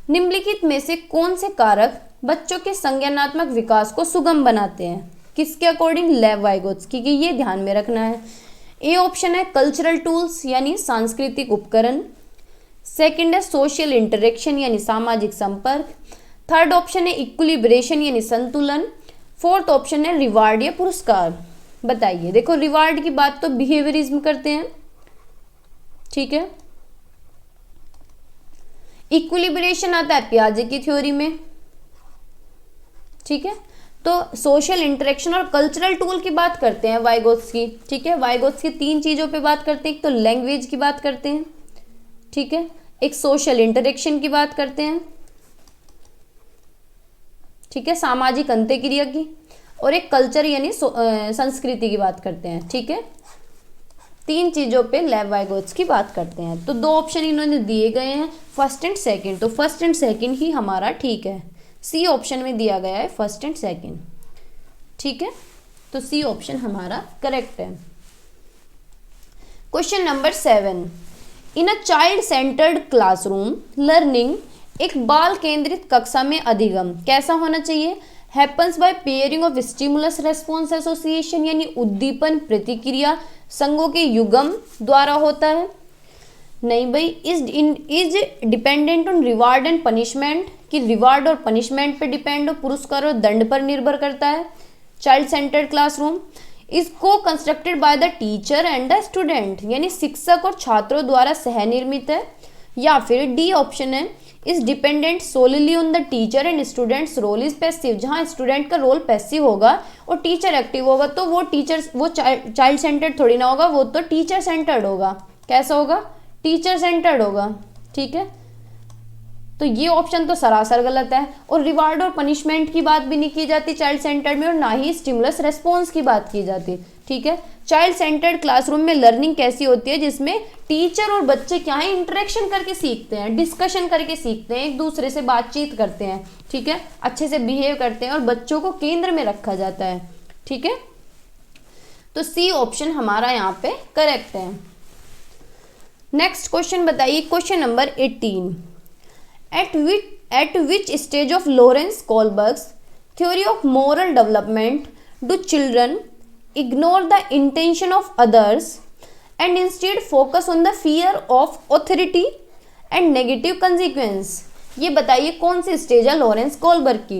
निम्नलिखित में से कौन से कारक बच्चों के संज्ञानात्मक विकास को सुगम बनाते हैं, किसके अकॉर्डिंग, लेव वाइगोत्स्की की, ये ध्यान में रखना है। ए ऑप्शन है कल्चरल टूल्स यानी सांस्कृतिक उपकरण, सेकंड है सोशल इंटरेक्शन यानी सामाजिक संपर्क, थर्ड ऑप्शन है इक्विलिब्रेशन यानी संतुलन, फोर्थ ऑप्शन है रिवार्ड या पुरस्कार। बताइए, देखो रिवार्ड की बात तो बिहेवियरिज्म करते हैं, ठीक है, इक्विलिब्रेशन आता है पियाजे की थ्योरी में, ठीक है, तो सोशल इंटरेक्शन और कल्चरल टूल की बात करते हैं वाइगोत्स्की, ठीक है, वाइगोत्स्की तीन चीजों पे बात करते हैं, एक तो लैंग्वेज की बात करते हैं, ठीक है, एक सोशल इंटरेक्शन की बात करते हैं, ठीक है, सामाजिक अंत्यक्रिया की, और एक कल्चर यानी संस्कृति की बात करते हैं, ठीक है, तीन चीजों पे लेव वाइगोत्स्की बात करते हैं। तो दो ऑप्शन इन्होंने दिए गए हैं फर्स्ट एंड सेकंड, तो फर्स्ट एंड सेकंड ही हमारा ठीक है, सी ऑप्शन में दिया गया है फर्स्ट एंड सेकंड, ठीक है, तो सी ऑप्शन हमारा करेक्ट है। Question number 7, in a child centred classroom learning, एक बाल केंद्रित कक्षा में अधिगम कैसा होना चाहिए? Happens by pairing of stimulus response association, यानी उद्दीपन प्रतिक्रिया संघों के युगम द्वारा होता है। नहीं भाई, is dependent on reward and punishment, कि रिवार्ड और पनिशमेंट पे डिपेंड हो, पुरस्कार और दंड पर निर्भर करता है। चाइल्ड सेंटर्ड क्लासरूम इज को constructed by the teacher and the student, यानी शिक्षक और छात्रों द्वारा सह निर्मित है। या फिर डी ऑप्शन है, is dependent solely on the teacher and students role is passive, जहां स्टूडेंट का रोल पैसिव होगा और टीचर एक्टिव होगा, तो वो टीचर वो चाइल्ड सेंटर्ड थोड़ी ना होगा, वो तो टीचर सेंटर्ड होगा। कैसा होगा? टीचर सेंटर्ड होगा। ठीक है, तो ये ऑप्शन तो सरासर गलत है। और रिवार्ड और पनिशमेंट की बात भी नहीं की जाती चाइल्ड सेंटर्ड में, और ना ही स्टिमुलस रेस्पॉन्स की बात की जाती। ठीक है, चाइल्ड सेंटर्ड क्लासरूम में लर्निंग कैसी होती है? जिसमें टीचर और बच्चे क्या है, इंटरेक्शन करके सीखते हैं, डिस्कशन करके सीखते हैं, एक दूसरे से बातचीत करते हैं। ठीक है, अच्छे से बिहेव करते हैं और बच्चों को केंद्र में रखा जाता है। ठीक है, तो सी ऑप्शन हमारा यहाँ पे करेक्ट है। नेक्स्ट क्वेश्चन बताइए, question number 18, eight which stage of Lawrence Kohlberg's theory of moral development do children ignore the intention of others and instead focus on the fear of authority and negative consequence? ये बताइए कौन सी stage है Lawrence Kohlberg की?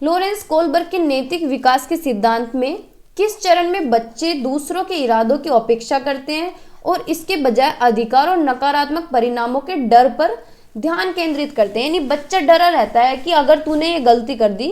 Lawrence Kohlberg के नैतिक विकास के सिद्धांत में किस चरण में बच्चे दूसरों के इरादों की अपेक्षा करते हैं और इसके बजाय अधिकार और नकारात्मक परिणामों के डर पर ध्यान केंद्रित करते हैं? यानी बच्चा डरा रहता है कि अगर तूने ये गलती कर दी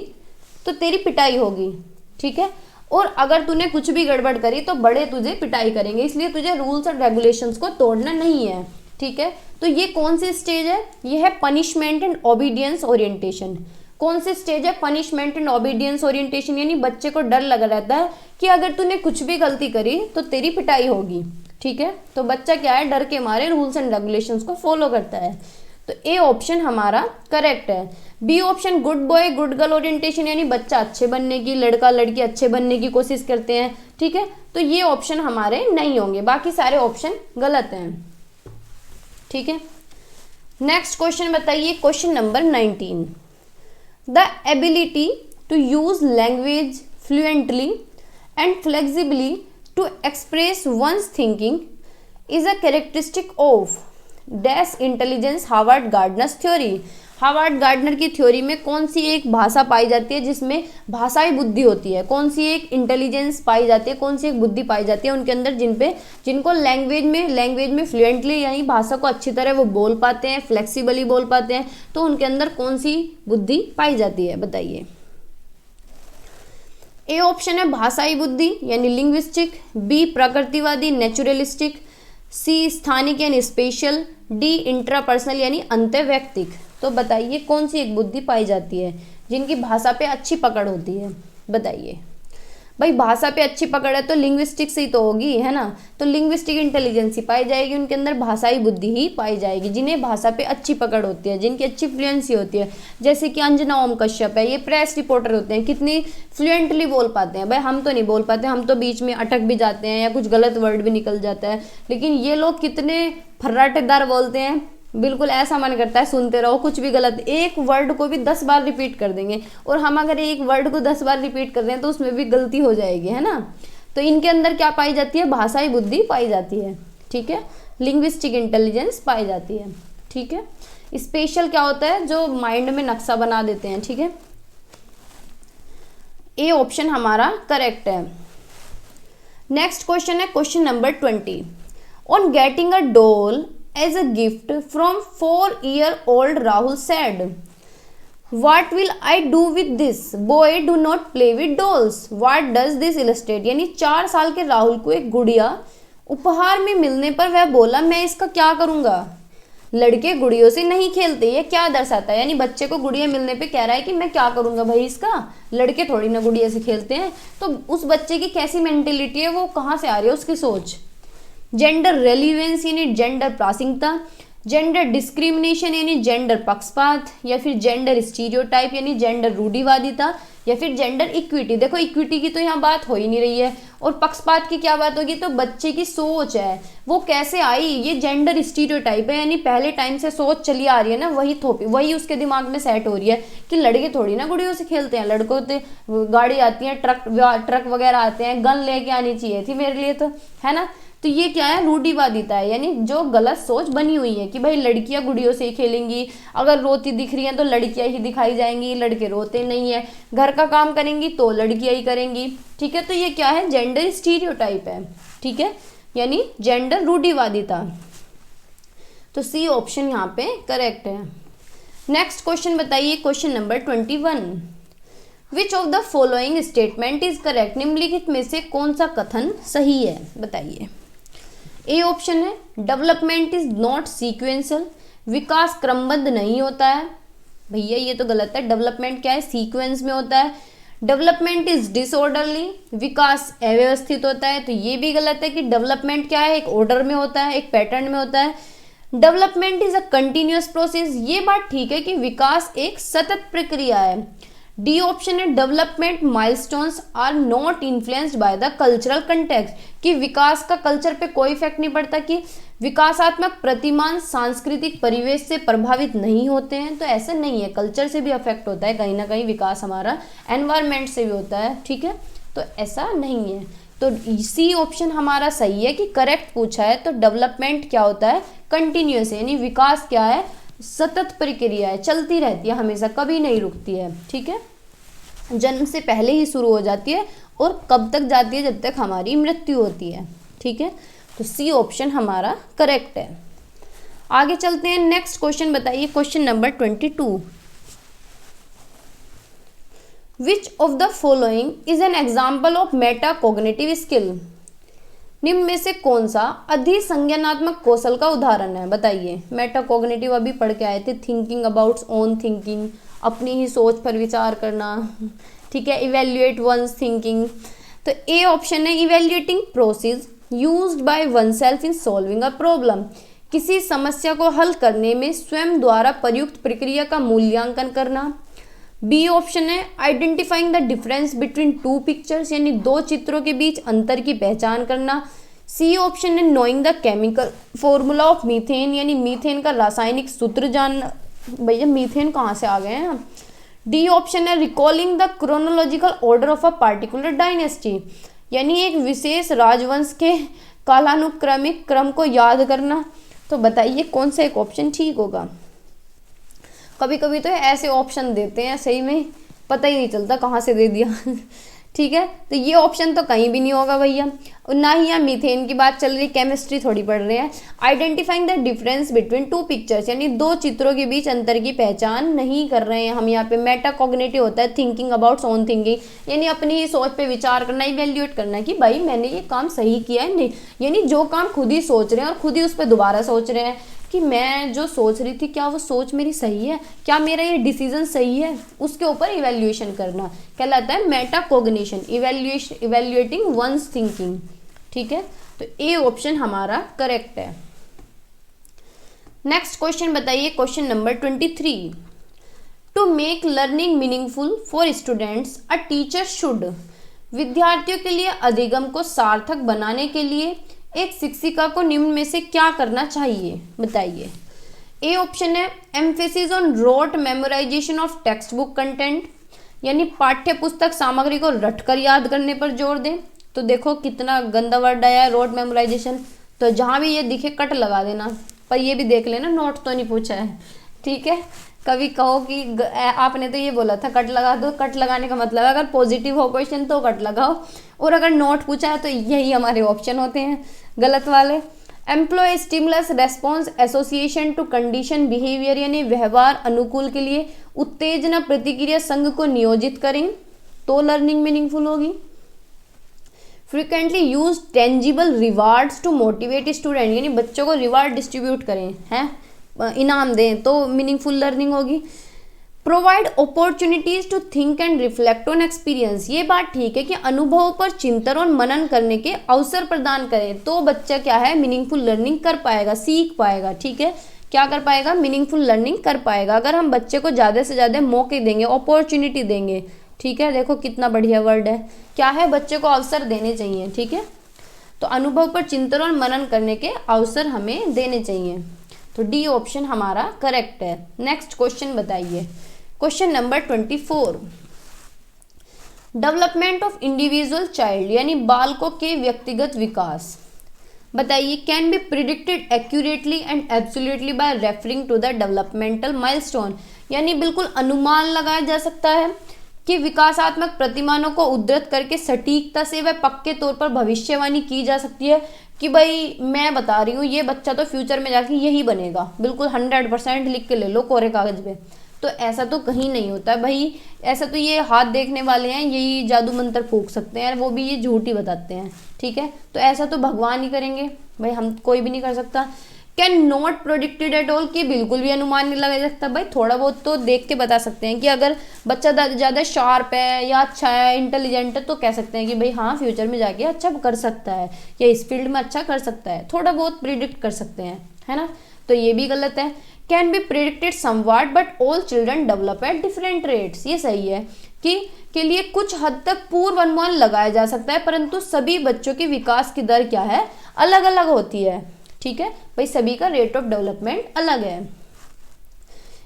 तो तेरी पिटाई होगी। ठीक है, और अगर तूने कुछ भी गड़बड़ करी तो बड़े तुझे पिटाई करेंगे, इसलिए तुझे रूल्स और रेगुलेशंस को तोड़ना नहीं है। ठीक है, तो ये कौन सी स्टेज है? ये है पनिशमेंट एंड ओबीडियंस ओरिएंटेशन। कौन सी स्टेज है? पनिशमेंट एंड ओबीडियंस ओरिएंटेशन, यानी बच्चे को डर लगा रहता है कि अगर तूने कुछ भी गलती करी तो तेरी पिटाई होगी। ठीक है, तो बच्चा क्या है, डर के मारे रूल्स एंड रेगुलेशंस को फॉलो करता है। तो ए ऑप्शन हमारा करेक्ट है। B option good boy good girl orientation, यानी बच्चा अच्छे बनने की, लड़का लड़की अच्छे बनने की कोशिश करते हैं। ठीक है, तो ये ऑप्शन हमारे नहीं होंगे, बाकी सारे ऑप्शन गलत हैं। ठीक है, नेक्स्ट क्वेश्चन बताइए, question number 19, the ability to use language fluently and flexibly to express one's thinking is a characteristic of dash intelligence Harvard Gardner's theory. Harvard Gardner की थ्योरी में कौन सी एक भाषा पाई जाती है जिसमें भाषाई बुद्धि होती है? कौन सी एक इंटेलिजेंस पाई जाती है, कौन सी एक बुद्धि पाई जाती है उनके अंदर, जिनको लैंग्वेज में फ्लुएंटली, यानी भाषा को अच्छी तरह वो बोल पाते हैं, फ्लेक्सिबली बोल पाते हैं, तो उनके अंदर कौन सी बुद्धि पाई जाती है? बताइए। ए ऑप्शन है भाषाई बुद्धि यानी लिंग्विस्टिक, बी प्रकृतिवादी नेचुरलिस्टिक, सी स्थानिक यानी स्पेशल, डी इंट्रापर्सनल यानी अंतर्वैयक्तिक। तो बताइए कौन सी एक बुद्धि पाई जाती है जिनकी भाषा पे अच्छी पकड़ होती है? बताइए भाई, भाषा पे अच्छी पकड़ है तो लिंग्विस्टिक से ही तो होगी, है ना? तो लिंग्विस्टिक इंटेलिजेंस ही पाई जाएगी, उनके अंदर भाषाई बुद्धि ही पाई जाएगी, जिन्हें भाषा पे अच्छी पकड़ होती है, जिनकी अच्छी फ्लुएंसी होती है। जैसे कि अंजना ओम कश्यप है, ये प्रेस रिपोर्टर होते हैं, कितनी फ्लुएंटली बोल पाते हैं। भाई हम तो नहीं बोल पाते, हम तो बीच में अटक भी जाते हैं या कुछ गलत वर्ड भी निकल जाता है, लेकिन ये लोग कितने फर्राटेदार बोलते हैं, बिल्कुल ऐसा मन करता है सुनते रहो, कुछ भी गलत, एक वर्ड को भी 10 बार रिपीट कर देंगे, और हम अगर एक वर्ड को 10 बार रिपीट कर रहे हैं तो उसमें भी गलती हो जाएगी, है ना? तो इनके अंदर क्या पाई जाती है? भाषाई बुद्धि पाई जाती है। ठीक है, लिंग्विस्टिक इंटेलिजेंस पाई जाती है। ठीक है, स्पेशल क्या होता है? जो माइंड में नक्शा बना देते हैं। ठीक है, ए ऑप्शन हमारा करेक्ट है। नेक्स्ट क्वेश्चन है question number 20, on getting a doll as a gift from 4-year-old Rahul said, what will I do with this? Boy do not play with dolls. What does this illustrate? यानी 4 साल के राहुल को एक गुड़िया उपहार में मिलने पर वह बोला, मैं इसका क्या करूंगा? लड़के गुड़ियों से नहीं खेलते, ये क्या दर्शाता है? यानी बच्चे को गुड़िया मिलने पे कह रहा है कि मैं क्या करूंगा भाई इसका, लड़के थोड़ी ना गुड़िया से खेलते हैं। तो उस बच्चे की कैसी मेंटेलिटी है, वो कहाँ से आ रही है उसकी सोच? जेंडर रेलिवेंस यानी जेंडर प्रासंगिकता, जेंडर डिस्क्रिमिनेशन यानी जेंडर पक्षपात, या फिर जेंडर स्टीरियोटाइप यानी जेंडर रूढ़िवादिता, या फिर जेंडर इक्विटी। देखो इक्विटी की तो यहाँ बात हो ही नहीं रही है, और पक्षपात की क्या बात होगी, तो बच्चे की सोच है वो कैसे आई, ये जेंडर स्टीरियोटाइप है, यानी पहले टाइम से सोच चली आ रही है ना, वही उसके दिमाग में सेट हो रही है कि लड़के थोड़ी ना गुड़ियों से खेलते हैं, लड़कों तो गाड़ी आती है, ट्रक वगैरह आते हैं, गन लेके आनी चाहिए थी मेरे लिए, तो है ना। तो ये क्या है, रूढ़िवादिता है, यानी जो गलत सोच बनी हुई है कि भाई लड़कियां गुड़ियों से ही खेलेंगी, अगर रोती दिख रही हैं तो लड़कियां ही दिखाई जाएंगी, लड़के रोते नहीं है, घर का काम करेंगी तो लड़कियां ही करेंगी, ठीक है। तो ये क्या है, जेंडर स्टीरियोटाइप है, ठीक है, यानी जेंडर रूढ़िवादिता। तो सी ऑप्शन यहाँ पे करेक्ट है। नेक्स्ट क्वेश्चन बताइए, question number 21, which of the following statement is correct, निम्नलिखित में से कौन सा कथन सही है, बताइए। ए ऑप्शन है डेवलपमेंट इज नॉट सीक्वेंशियल, विकास क्रमबद्ध नहीं होता है, भैया ये तो गलत है, डेवलपमेंट क्या है, सीक्वेंस में होता है। डेवलपमेंट इज डिसऑर्डरली, विकास अव्यवस्थित होता है, तो ये भी गलत है कि डेवलपमेंट क्या है, एक ऑर्डर में होता है, एक पैटर्न में होता है। Development is a continuous process, ये बात ठीक है कि विकास एक सतत प्रक्रिया है। डी ऑप्शन है development milestones are not influenced by the cultural context, कि विकास का कल्चर पे कोई इफेक्ट नहीं पड़ता, कि विकासात्मक प्रतिमान सांस्कृतिक परिवेश से प्रभावित नहीं होते हैं, तो ऐसा नहीं है, कल्चर से भी अफेक्ट होता है कहीं ना कहीं विकास, हमारा एनवायरनमेंट से भी होता है, ठीक है, तो ऐसा नहीं है। तो सी ऑप्शन हमारा सही है कि करेक्ट पूछा है, तो डेवलपमेंट क्या होता है, कंटिन्यूअस, यानी विकास क्या है, सतत प्रक्रिया है, चलती रहती है हमेशा, कभी नहीं रुकती है, ठीक है, जन्म से पहले ही शुरू हो जाती है और कब तक जाती है, जब तक हमारी मृत्यु होती है, ठीक है। तो सी ऑप्शन हमारा करेक्ट है। आगे चलते हैं, नेक्स्ट क्वेश्चन बताइए, question number 22, which of the following is an example of Meta cognitive skill, निम्न में से कौन सा अधिसंज्ञानात्मक कौशल का उदाहरण है, बताइए। मेटा कॉग्निटिव अभी पढ़ के आए थे, थिंकिंग अबाउट ओन थिंकिंग, अपनी ही सोच पर विचार करना, ठीक है, इवेल्युएट वंस थिंकिंग। तो ए ऑप्शन है evaluating process used by oneself in solving a problem, किसी समस्या को हल करने में स्वयं द्वारा प्रयुक्त प्रक्रिया का मूल्यांकन करना। बी ऑप्शन है identifying the difference between two pictures, यानी दो चित्रों के बीच अंतर की पहचान करना। सी ऑप्शन है knowing the chemical formula of methane, यानी मीथेन का रासायनिक सूत्र जानना, भैया मीथेन कहाँ से आ गए हैं। डी ऑप्शन है recalling the chronological order of a particular dynasty, यानी एक विशेष राजवंश के कालानुक्रमिक क्रम को याद करना। तो बताइए कौन सा एक ऑप्शन ठीक होगा। कभी कभी तो ऐसे ऑप्शन देते हैं सही में पता ही नहीं चलता कहाँ से दे दिया ठीक है, तो ये ऑप्शन तो कहीं भी नहीं होगा भैया, ना ही यहाँ मीथेन की बात चल रही, केमिस्ट्री थोड़ी पढ़ रहे हैं। Identifying the difference between two pictures, यानी दो चित्रों के बीच अंतर की पहचान नहीं कर रहे हैं हम यहाँ पे। मेटा कॉग्निटिव होता है थिंकिंग अबाउट ओन थिंकिंग, यानी अपनी ही सोच पे विचार करना, इवेल्युएट करना कि भाई मैंने ये काम सही किया है नहीं, यानी जो काम खुद ही सोच रहे हैं और खुद ही उस पर दोबारा सोच रहे हैं कि मैं जो सोच रही थी क्या वो सोच मेरी सही है, क्या मेरा ये डिसीजन सही है, उसके ऊपर इवैल्यूएशन करना कहलाता है metacognition, evaluating one's thinking, ठीक है। तो ए ऑप्शन हमारा करेक्ट है। नेक्स्ट क्वेश्चन बताइए, question number 23, to make learning meaningful for students a teacher should, विद्यार्थियों के लिए अधिगम को सार्थक बनाने के लिए एक शिक्षिका को निम्न में से क्या करना चाहिए, बताइए। ए ऑप्शन है emphasis on rote memorisation of textbook content, यानी पाठ्य पुस्तक सामग्री को रटकर याद करने पर जोर दें। तो देखो कितना गंदा वर्ड आया है रोट मेमोराइजेशन, तो जहाँ भी ये दिखे कट लगा देना, पर ये भी देख लेना नोट तो नहीं पूछा है, ठीक है। कभी कहो कि आपने तो ये बोला था कट लगा दो, कट लगाने का मतलब है अगर पॉजिटिव हो क्वेश्चन तो कट लगाओ, और अगर नोट पूछा है तो यही हमारे ऑप्शन होते हैं गलत वाले। Employ stimulus response association to condition behaviour, यानी व्यवहार अनुकूल के लिए उत्तेजना प्रतिक्रिया संघ को नियोजित करें तो लर्निंग मीनिंगफुल होगी। Frequently use tangible rewards to motivate student, यानी बच्चों को रिवार्ड डिस्ट्रीब्यूट करें, हैं इनाम दें तो मीनिंगफुल लर्निंग होगी। Provide opportunities to think and reflect on experience, ये बात ठीक है कि अनुभव पर चिंतन और मनन करने के अवसर प्रदान करें तो बच्चा क्या है मीनिंगफुल लर्निंग कर पाएगा, सीख पाएगा, ठीक है। क्या कर पाएगा, मीनिंगफुल लर्निंग कर पाएगा। अगर हम बच्चे को ज़्यादा से ज़्यादा मौके देंगे, अपॉर्चुनिटी देंगे, ठीक है, देखो कितना बढ़िया वर्ड है, क्या है, बच्चे को अवसर देने चाहिए, ठीक है। तो अनुभव पर चिंतन और मनन करने के अवसर हमें देने चाहिए। तो डी ऑप्शन हमारा करेक्ट है। नेक्स्ट क्वेश्चन बताइए, question number 24, development of individual child यानी बालकों के व्यक्तिगत विकास, बताइए, can be predicted accurately and absolutely by referring to the developmental milestone, यानी बिल्कुल अनुमान लगाया जा सकता है कि विकासात्मक प्रतिमानों को उद्धृत करके सटीकता से व पक्के तौर पर भविष्यवाणी की जा सकती है कि भाई मैं बता रही हूँ ये बच्चा तो फ्यूचर में जाके यही बनेगा, बिल्कुल 100% लिख के ले लो कोरे कागज पे। तो ऐसा तो कहीं नहीं होता है भाई, ऐसा तो ये हाथ देखने वाले हैं, यही जादू मंत्र फूंक सकते हैं, वो भी ये झूठ ही बताते हैं, ठीक है। तो ऐसा तो भगवान ही करेंगे भाई, हम कोई भी नहीं कर सकता। Can not predicted at all, कि बिल्कुल भी अनुमान नहीं लगा सकता भाई, थोड़ा बहुत तो देख के बता सकते हैं कि अगर बच्चा ज़्यादा शार्प है या अच्छा है, इंटेलिजेंट है, तो कह सकते हैं कि भाई हाँ फ्यूचर में जाके अच्छा कर सकता है या इस फील्ड में अच्छा कर सकता है, थोड़ा बहुत प्रिडिक्ट कर सकते हैं, है ना। तो ये भी गलत है। Can be predicted somewhat but all children develop at different rates, ये सही है कि के लिए कुछ हद तक पूर्व अनुमान लगाया जा सकता है, परंतु सभी बच्चों के विकास की दर क्या है, अलग अलग होती है, ठीक है भाई, सभी का रेट ऑफ डेवलपमेंट अलग है।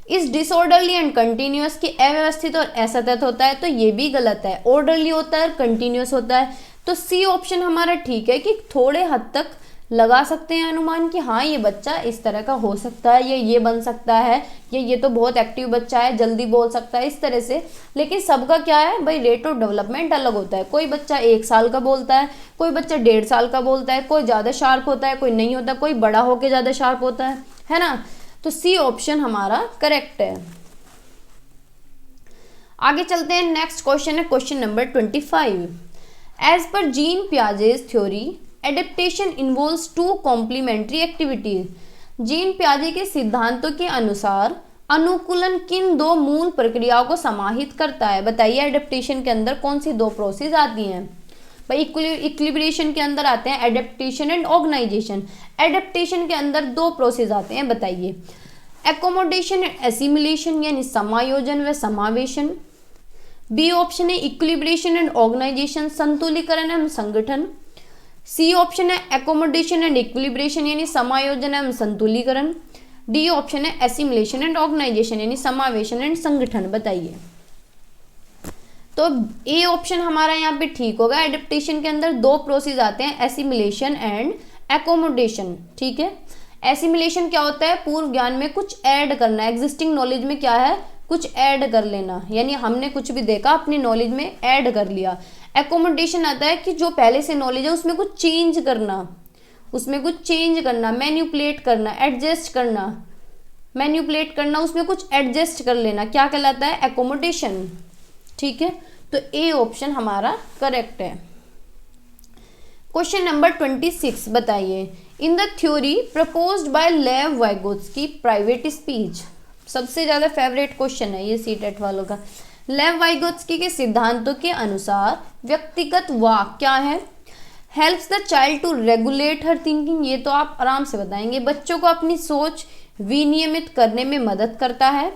इस डिसऑर्डरली एंड कंटिन्यूअस की अव्यवस्थित और असतत होता है, तो ये भी गलत है, ऑर्डरली होता है, कंटिन्यूअस होता है। तो सी ऑप्शन हमारा ठीक है कि थोड़े हद तक लगा सकते हैं अनुमान कि हाँ ये बच्चा इस तरह का हो सकता है, ये बन सकता है, ये तो बहुत एक्टिव बच्चा है, जल्दी बोल सकता है, इस तरह से। लेकिन सबका क्या है भाई, रेट ऑफ डेवलपमेंट अलग होता है, कोई बच्चा 1 साल का बोलता है, कोई बच्चा 1.5 साल का बोलता है, कोई ज़्यादा शार्प होता है, कोई नहीं होता, कोई बड़ा होकर ज़्यादा शार्प होता है ना। तो सी ऑप्शन हमारा करेक्ट है। आगे चलते हैं, नेक्स्ट क्वेश्चन है question number 25। As per Jean Piaget's theory adaptation involves 2 complementary activities. Jean पियाजे के सिद्धांतों के अनुसार अनुकूलन किन 2 मूल प्रक्रियाओं को समाहित करता है, बताइए। एडेप्टेशन के अंदर कौन सी 2 प्रोसेस आती हैं भाई, इक्विलिब्रेशन के अंदर आते हैं एडेप्टेशन एंड ऑर्गेनाइजेशन। एडेप्टेशन के अंदर 2 प्रोसेस आते हैं, बताइए। एकोमोडेशन एंड एसिमिलेशन यानी समायोजन व समावेशन। बी ऑप्शन है इक्विलिब्रेशन एंड ऑर्गेनाइजेशन, संतुलीकरण एवं संगठन। सी ऑप्शन है एकोमोडेशन एंड इक्विलिब्रेशन यानी समायोजन एवं संतुलीकरण। डी ऑप्शन है एसिमिलेशन एंड ऑर्गेनाइजेशन यानी समावेशन एंड संगठन, बताइए। तो ए ऑप्शन हमारा यहाँ पे ठीक होगा। एडेप्टेशन के अंदर 2 प्रोसेस आते हैं, एसिमिलेशन एंड एकोमोडेशन, ठीक है। एसिमिलेशन क्या होता है, पूर्व ज्ञान में कुछ ऐड करना, एग्जिस्टिंग नॉलेज में क्या है, कुछ ऐड कर लेना, यानी हमने कुछ भी देखा अपनी नॉलेज में ऐड कर लिया। एकोमोडेशन आता है कि जो पहले से नॉलेज है उसमें कुछ चेंज करना, मैन्युपुलेट करना, एडजस्ट करना, उसमें कुछ एडजस्ट कर लेना, क्या कहलाता है, एकोमोडेशन, ठीक है। तो ए ऑप्शन हमारा करेक्ट है। क्वेश्चन नंबर 26 बताइए। In the theory proposed by Lev Vygotsky private speech, सबसे ज्यादा फेवरेट क्वेश्चन है ये सीटेट वालों का। लेव वाइगोत्स्की के सिद्धांतों के अनुसार व्यक्तिगत वाक क्या है, helps the child to regulate her thinking, ये तो आप आराम से बताएंगे, बच्चों को अपनी सोच विनियमित करने में मदद करता है।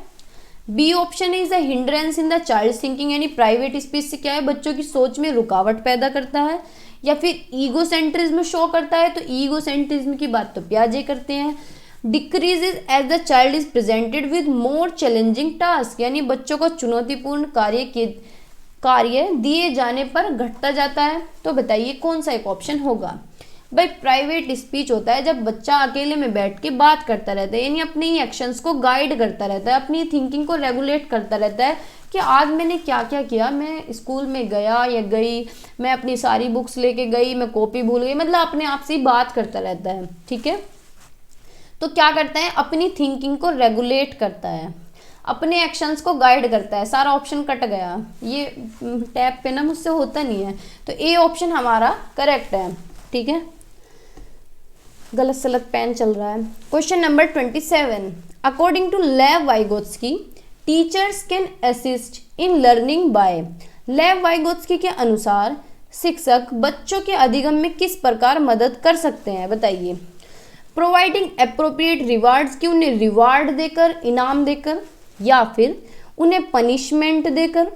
B option is the hindrance in the child thinking, यानी प्राइवेट स्पीच से क्या है, बच्चों की सोच में रुकावट पैदा करता है। या फिर ईगोसेंट्रिज्म शो करता है, तो ईगोसेंट्रिज्म की बात तो पियाजे करते हैं। Decreases as the child is presented with more challenging task, यानी बच्चों को चुनौतीपूर्ण कार्य दिए जाने पर घटता जाता है। तो बताइए कौन सा एक ऑप्शन होगा भाई। प्राइवेट स्पीच होता है जब बच्चा अकेले में बैठ के बात करता रहता है, यानी अपने ही एक्शंस को गाइड करता रहता है, अपनी थिंकिंग को रेगुलेट करता रहता है कि आज मैंने क्या क्या किया, मैं स्कूल में गया या गई, मैं अपनी सारी बुक्स लेके गई, मैं कॉपी भूल गई, मतलब अपने आप से ही बात करता रहता है, ठीक है। तो क्या करता है, अपनी थिंकिंग को रेगुलेट करता है, अपने एक्शंस को गाइड करता है। सारा ऑप्शन कट गया, ये टैब पे ना मुझसे होता नहीं है, तो ए ऑप्शन हमारा करेक्ट है, ठीक है। गलत सलत पेन चल रहा है। Question number 27। According to Lev Vygotsky teachers can assist in learning by. Lev Vygotsky के अनुसार शिक्षक बच्चों के अधिगम में किस प्रकार मदद कर सकते हैं, बताइए। प्रोवाइडिंग अप्रोप्रिएट रिवार्ड्स, कि उन्हें रिवार्ड देकर, इनाम देकर, या फिर उन्हें पनिशमेंट देकर,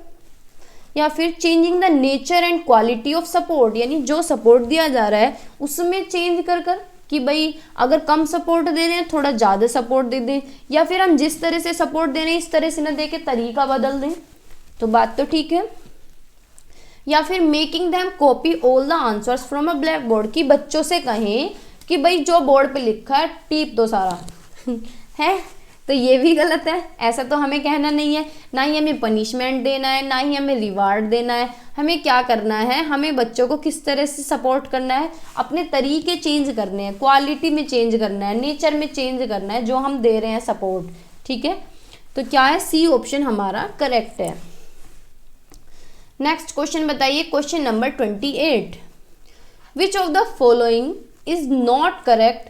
या फिर changing the nature and quality of support, यानी जो सपोर्ट दिया जा रहा है उसमें चेंज कर कर, कि भाई अगर कम सपोर्ट दे रहे हैं थोड़ा ज़्यादा सपोर्ट दे दें, या फिर हम जिस तरह से सपोर्ट दे रहे हैं इस तरह से ना दे के तरीका बदल दें। तो बात तो ठीक है। या फिर making them copy all the answers from a black board, कि बच्चों से कहें कि भाई जो बोर्ड पे लिखा है टीप दो सारा है। तो ये भी गलत है, ऐसा तो हमें कहना नहीं है। ना ही हमें पनिशमेंट देना है, ना ही हमें रिवार्ड देना है। हमें क्या करना है, हमें बच्चों को किस तरह से सपोर्ट करना है, अपने तरीके चेंज करने हैं, क्वालिटी में चेंज करना है, नेचर में चेंज करना है जो हम दे रहे हैं सपोर्ट। ठीक है, तो क्या है, सी ऑप्शन हमारा करेक्ट है। नेक्स्ट क्वेश्चन बताइए, question number 28, which of the following is not correct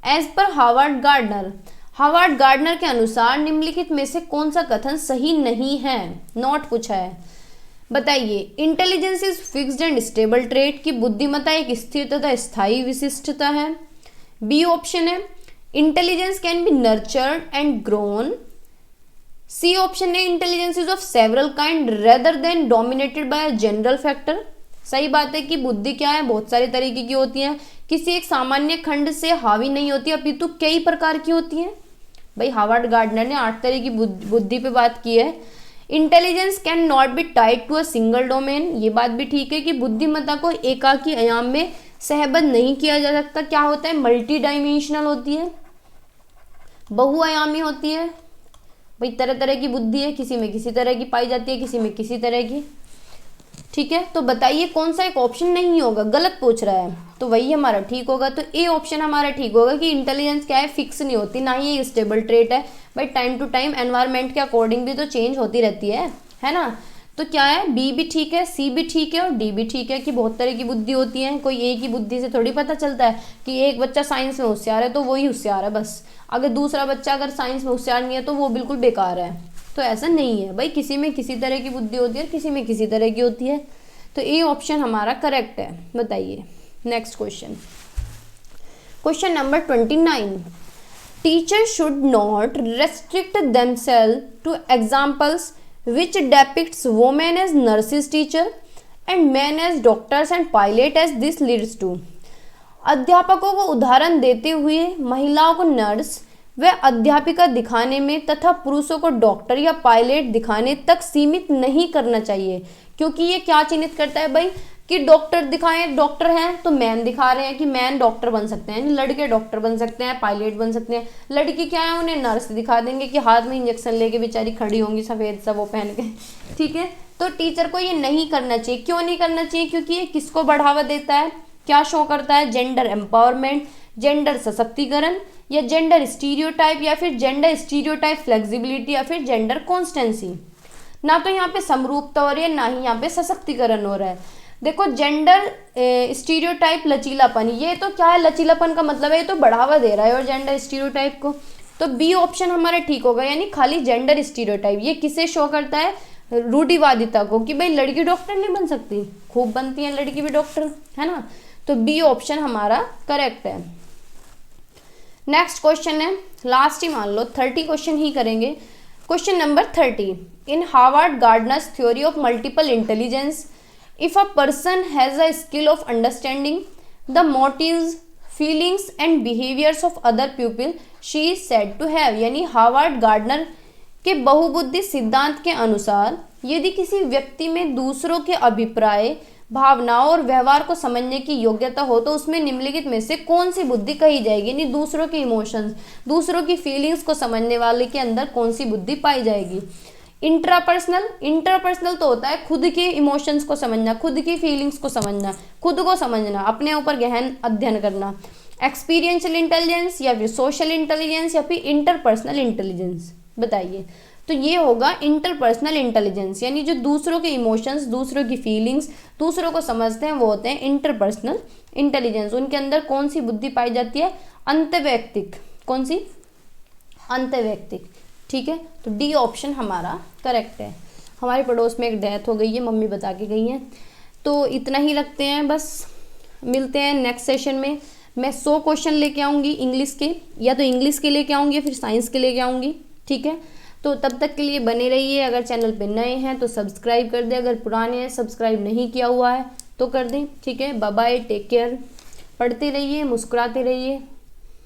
as per Harvard Gardner. Harvard Gardner के अनुसार निम्नलिखित में से कौन सा कथन सही नहीं है, नॉट पूछा है। बताइए, intelligence is fixed and stable trait, की बुद्धिमत्ता एक स्थिर तथा स्थायी विशिष्टता है। बी ऑप्शन है, intelligence can be nurtured and grown. C option है, intelligence is of several kind rather than dominated by a general factor. सही बात है कि बुद्धि क्या है, बहुत सारे तरीके की होती है, किसी एक सामान्य खंड से हावी नहीं होती, अपितु कई प्रकार की होती है। भाई हार्वर्ड गार्डनर ने 8 तरह की बुद्धि पे बात की है। Intelligence can not be tied to a single domain, ये बात भी ठीक है कि बुद्धिमत्ता को एकाकी आयाम में सहबद्ध नहीं किया जा सकता। क्या होता है, मल्टी डायमेंशनल होती है, बहुआयामी होती है। भाई तरह तरह की बुद्धि है, किसी में किसी तरह की पाई जाती है, किसी में किसी तरह की। ठीक है, तो बताइए कौन सा एक ऑप्शन नहीं होगा, गलत पूछ रहा है, तो वही हमारा ठीक होगा। तो ए ऑप्शन हमारा ठीक होगा कि इंटेलिजेंस क्या है, फिक्स नहीं होती, ना ही ये स्टेबल ट्रेट है। भाई टाइम टू टाइम एनवायरनमेंट के अकॉर्डिंग भी तो चेंज होती रहती है ना। तो क्या है, बी भी ठीक है, सी भी ठीक है और डी भी ठीक है कि बहुत तरह की बुद्धि होती है। कोई एक ही बुद्धि से थोड़ी पता चलता है कि एक बच्चा साइंस में होशियार है तो वही होशियार है बस, अगर दूसरा बच्चा अगर साइंस में होशियार नहीं है तो वो बिल्कुल बेकार है। तो ऐसा नहीं है भाई, किसी में किसी तरह की बुद्धि होती है, किसी में किसी तरह की होती है। तो ए ऑप्शन हमारा करेक्ट है। बताइए next question, question number 29, teacher should not restrict themselves to examples which depicts women as nurses teacher and men as doctors and pilot as this leads to। अध्यापकों को उदाहरण देते हुए महिलाओं को नर्स व अध्यापिका दिखाने में तथा पुरुषों को डॉक्टर या पायलट दिखाने तक सीमित नहीं करना चाहिए, क्योंकि ये क्या चिन्हित करता है भाई कि डॉक्टर दिखाएं, डॉक्टर हैं तो मैन दिखा रहे हैं कि मैन डॉक्टर बन सकते हैं, लड़के डॉक्टर बन सकते हैं, पायलट बन सकते हैं। लड़की क्या है, उन्हें नर्स दिखा देंगे कि हाथ में इंजेक्शन लेके बेचारी खड़ी होंगी सफ़ेद सा वो पहन के। ठीक है, तो टीचर को ये नहीं करना चाहिए। क्यों नहीं करना चाहिए, क्योंकि ये किसको बढ़ावा देता है, क्या शो करता है, जेंडर एम्पावरमेंट, जेंडर सशक्तिकरण, या जेंडर स्टीरियोटाइप, या फिर जेंडर स्टीरियोटाइप फ्लेक्सिबिलिटी, या फिर जेंडर कॉन्स्टेंसी। ना तो यहाँ पे समरूपता हो रही है, ना ही यहाँ पे सशक्तिकरण हो रहा है। देखो जेंडर स्टीरियोटाइप लचीलापन, ये तो क्या है, लचीलापन का मतलब है ये तो बढ़ावा दे रहा है और जेंडर स्टीरियोटाइप को। तो बी ऑप्शन हमारा ठीक होगा, यानी खाली जेंडर स्टीरियोटाइप। ये किसे शो करता है, रूढ़िवादिता को, कि भाई लड़की डॉक्टर नहीं बन सकती, खूब बनती है लड़की भी डॉक्टर, है ना। तो बी ऑप्शन हमारा करेक्ट है। नेक्स्ट क्वेश्चन है, लास्ट ही मान लो 30 क्वेश्चन ही करेंगे। Question number 30, in Harvard Gardner's theory of multiple intelligence, if a person has a skill of understanding the motives, feelings and behaviors of other people, she is said to have। यानी Harvard Gardner के बहुबुद्धि सिद्धांत के अनुसार यदि किसी व्यक्ति में दूसरों के अभिप्राय, भावनाओं और व्यवहार को समझने की योग्यता हो तो उसमें निम्नलिखित में से कौन सी बुद्धि कही जाएगी, यानी दूसरों के इमोशंस, दूसरों की फीलिंग्स को समझने वाले के अंदर कौन सी बुद्धि पाई जाएगी। इंटरपर्सनल तो होता है खुद के इमोशंस को समझना, खुद की फीलिंग्स को समझना, खुद को समझना, अपने ऊपर गहन अध्ययन करना। एक्सपीरियंशियल इंटेलिजेंस, या फिर सोशल इंटेलिजेंस, या फिर इंटरपर्सनल इंटेलिजेंस। बताइए, तो ये होगा इंटरपर्सनल इंटेलिजेंस, यानी जो दूसरों के इमोशंस, दूसरों की फीलिंग्स, दूसरों को समझते हैं वो होते हैं इंटरपर्सनल इंटेलिजेंस। उनके अंदर कौन सी बुद्धि पाई जाती है, अंतर्वैयक्तिक। कौन सी, अंतर्वैयक्तिक। ठीक है, तो डी ऑप्शन हमारा करेक्ट है। हमारे पड़ोस में एक डेथ हो गई है, मम्मी बता के गई हैं। तो इतना ही रखते हैं, बस मिलते हैं नेक्स्ट सेशन में। मैं 100 क्वेश्चन लेके आऊँगी इंग्लिश के, या तो इंग्लिश के लेके आऊँगी या फिर साइंस के लेके आऊँगी, ठीक है। तो तब तक के लिए बने रहिए। अगर चैनल पे नए हैं तो सब्सक्राइब कर दें, अगर पुराने हैं सब्सक्राइब नहीं किया हुआ है तो कर दें, ठीक है। बाय बाय, टेक केयर, पढ़ते रहिए, मुस्कुराते रहिए।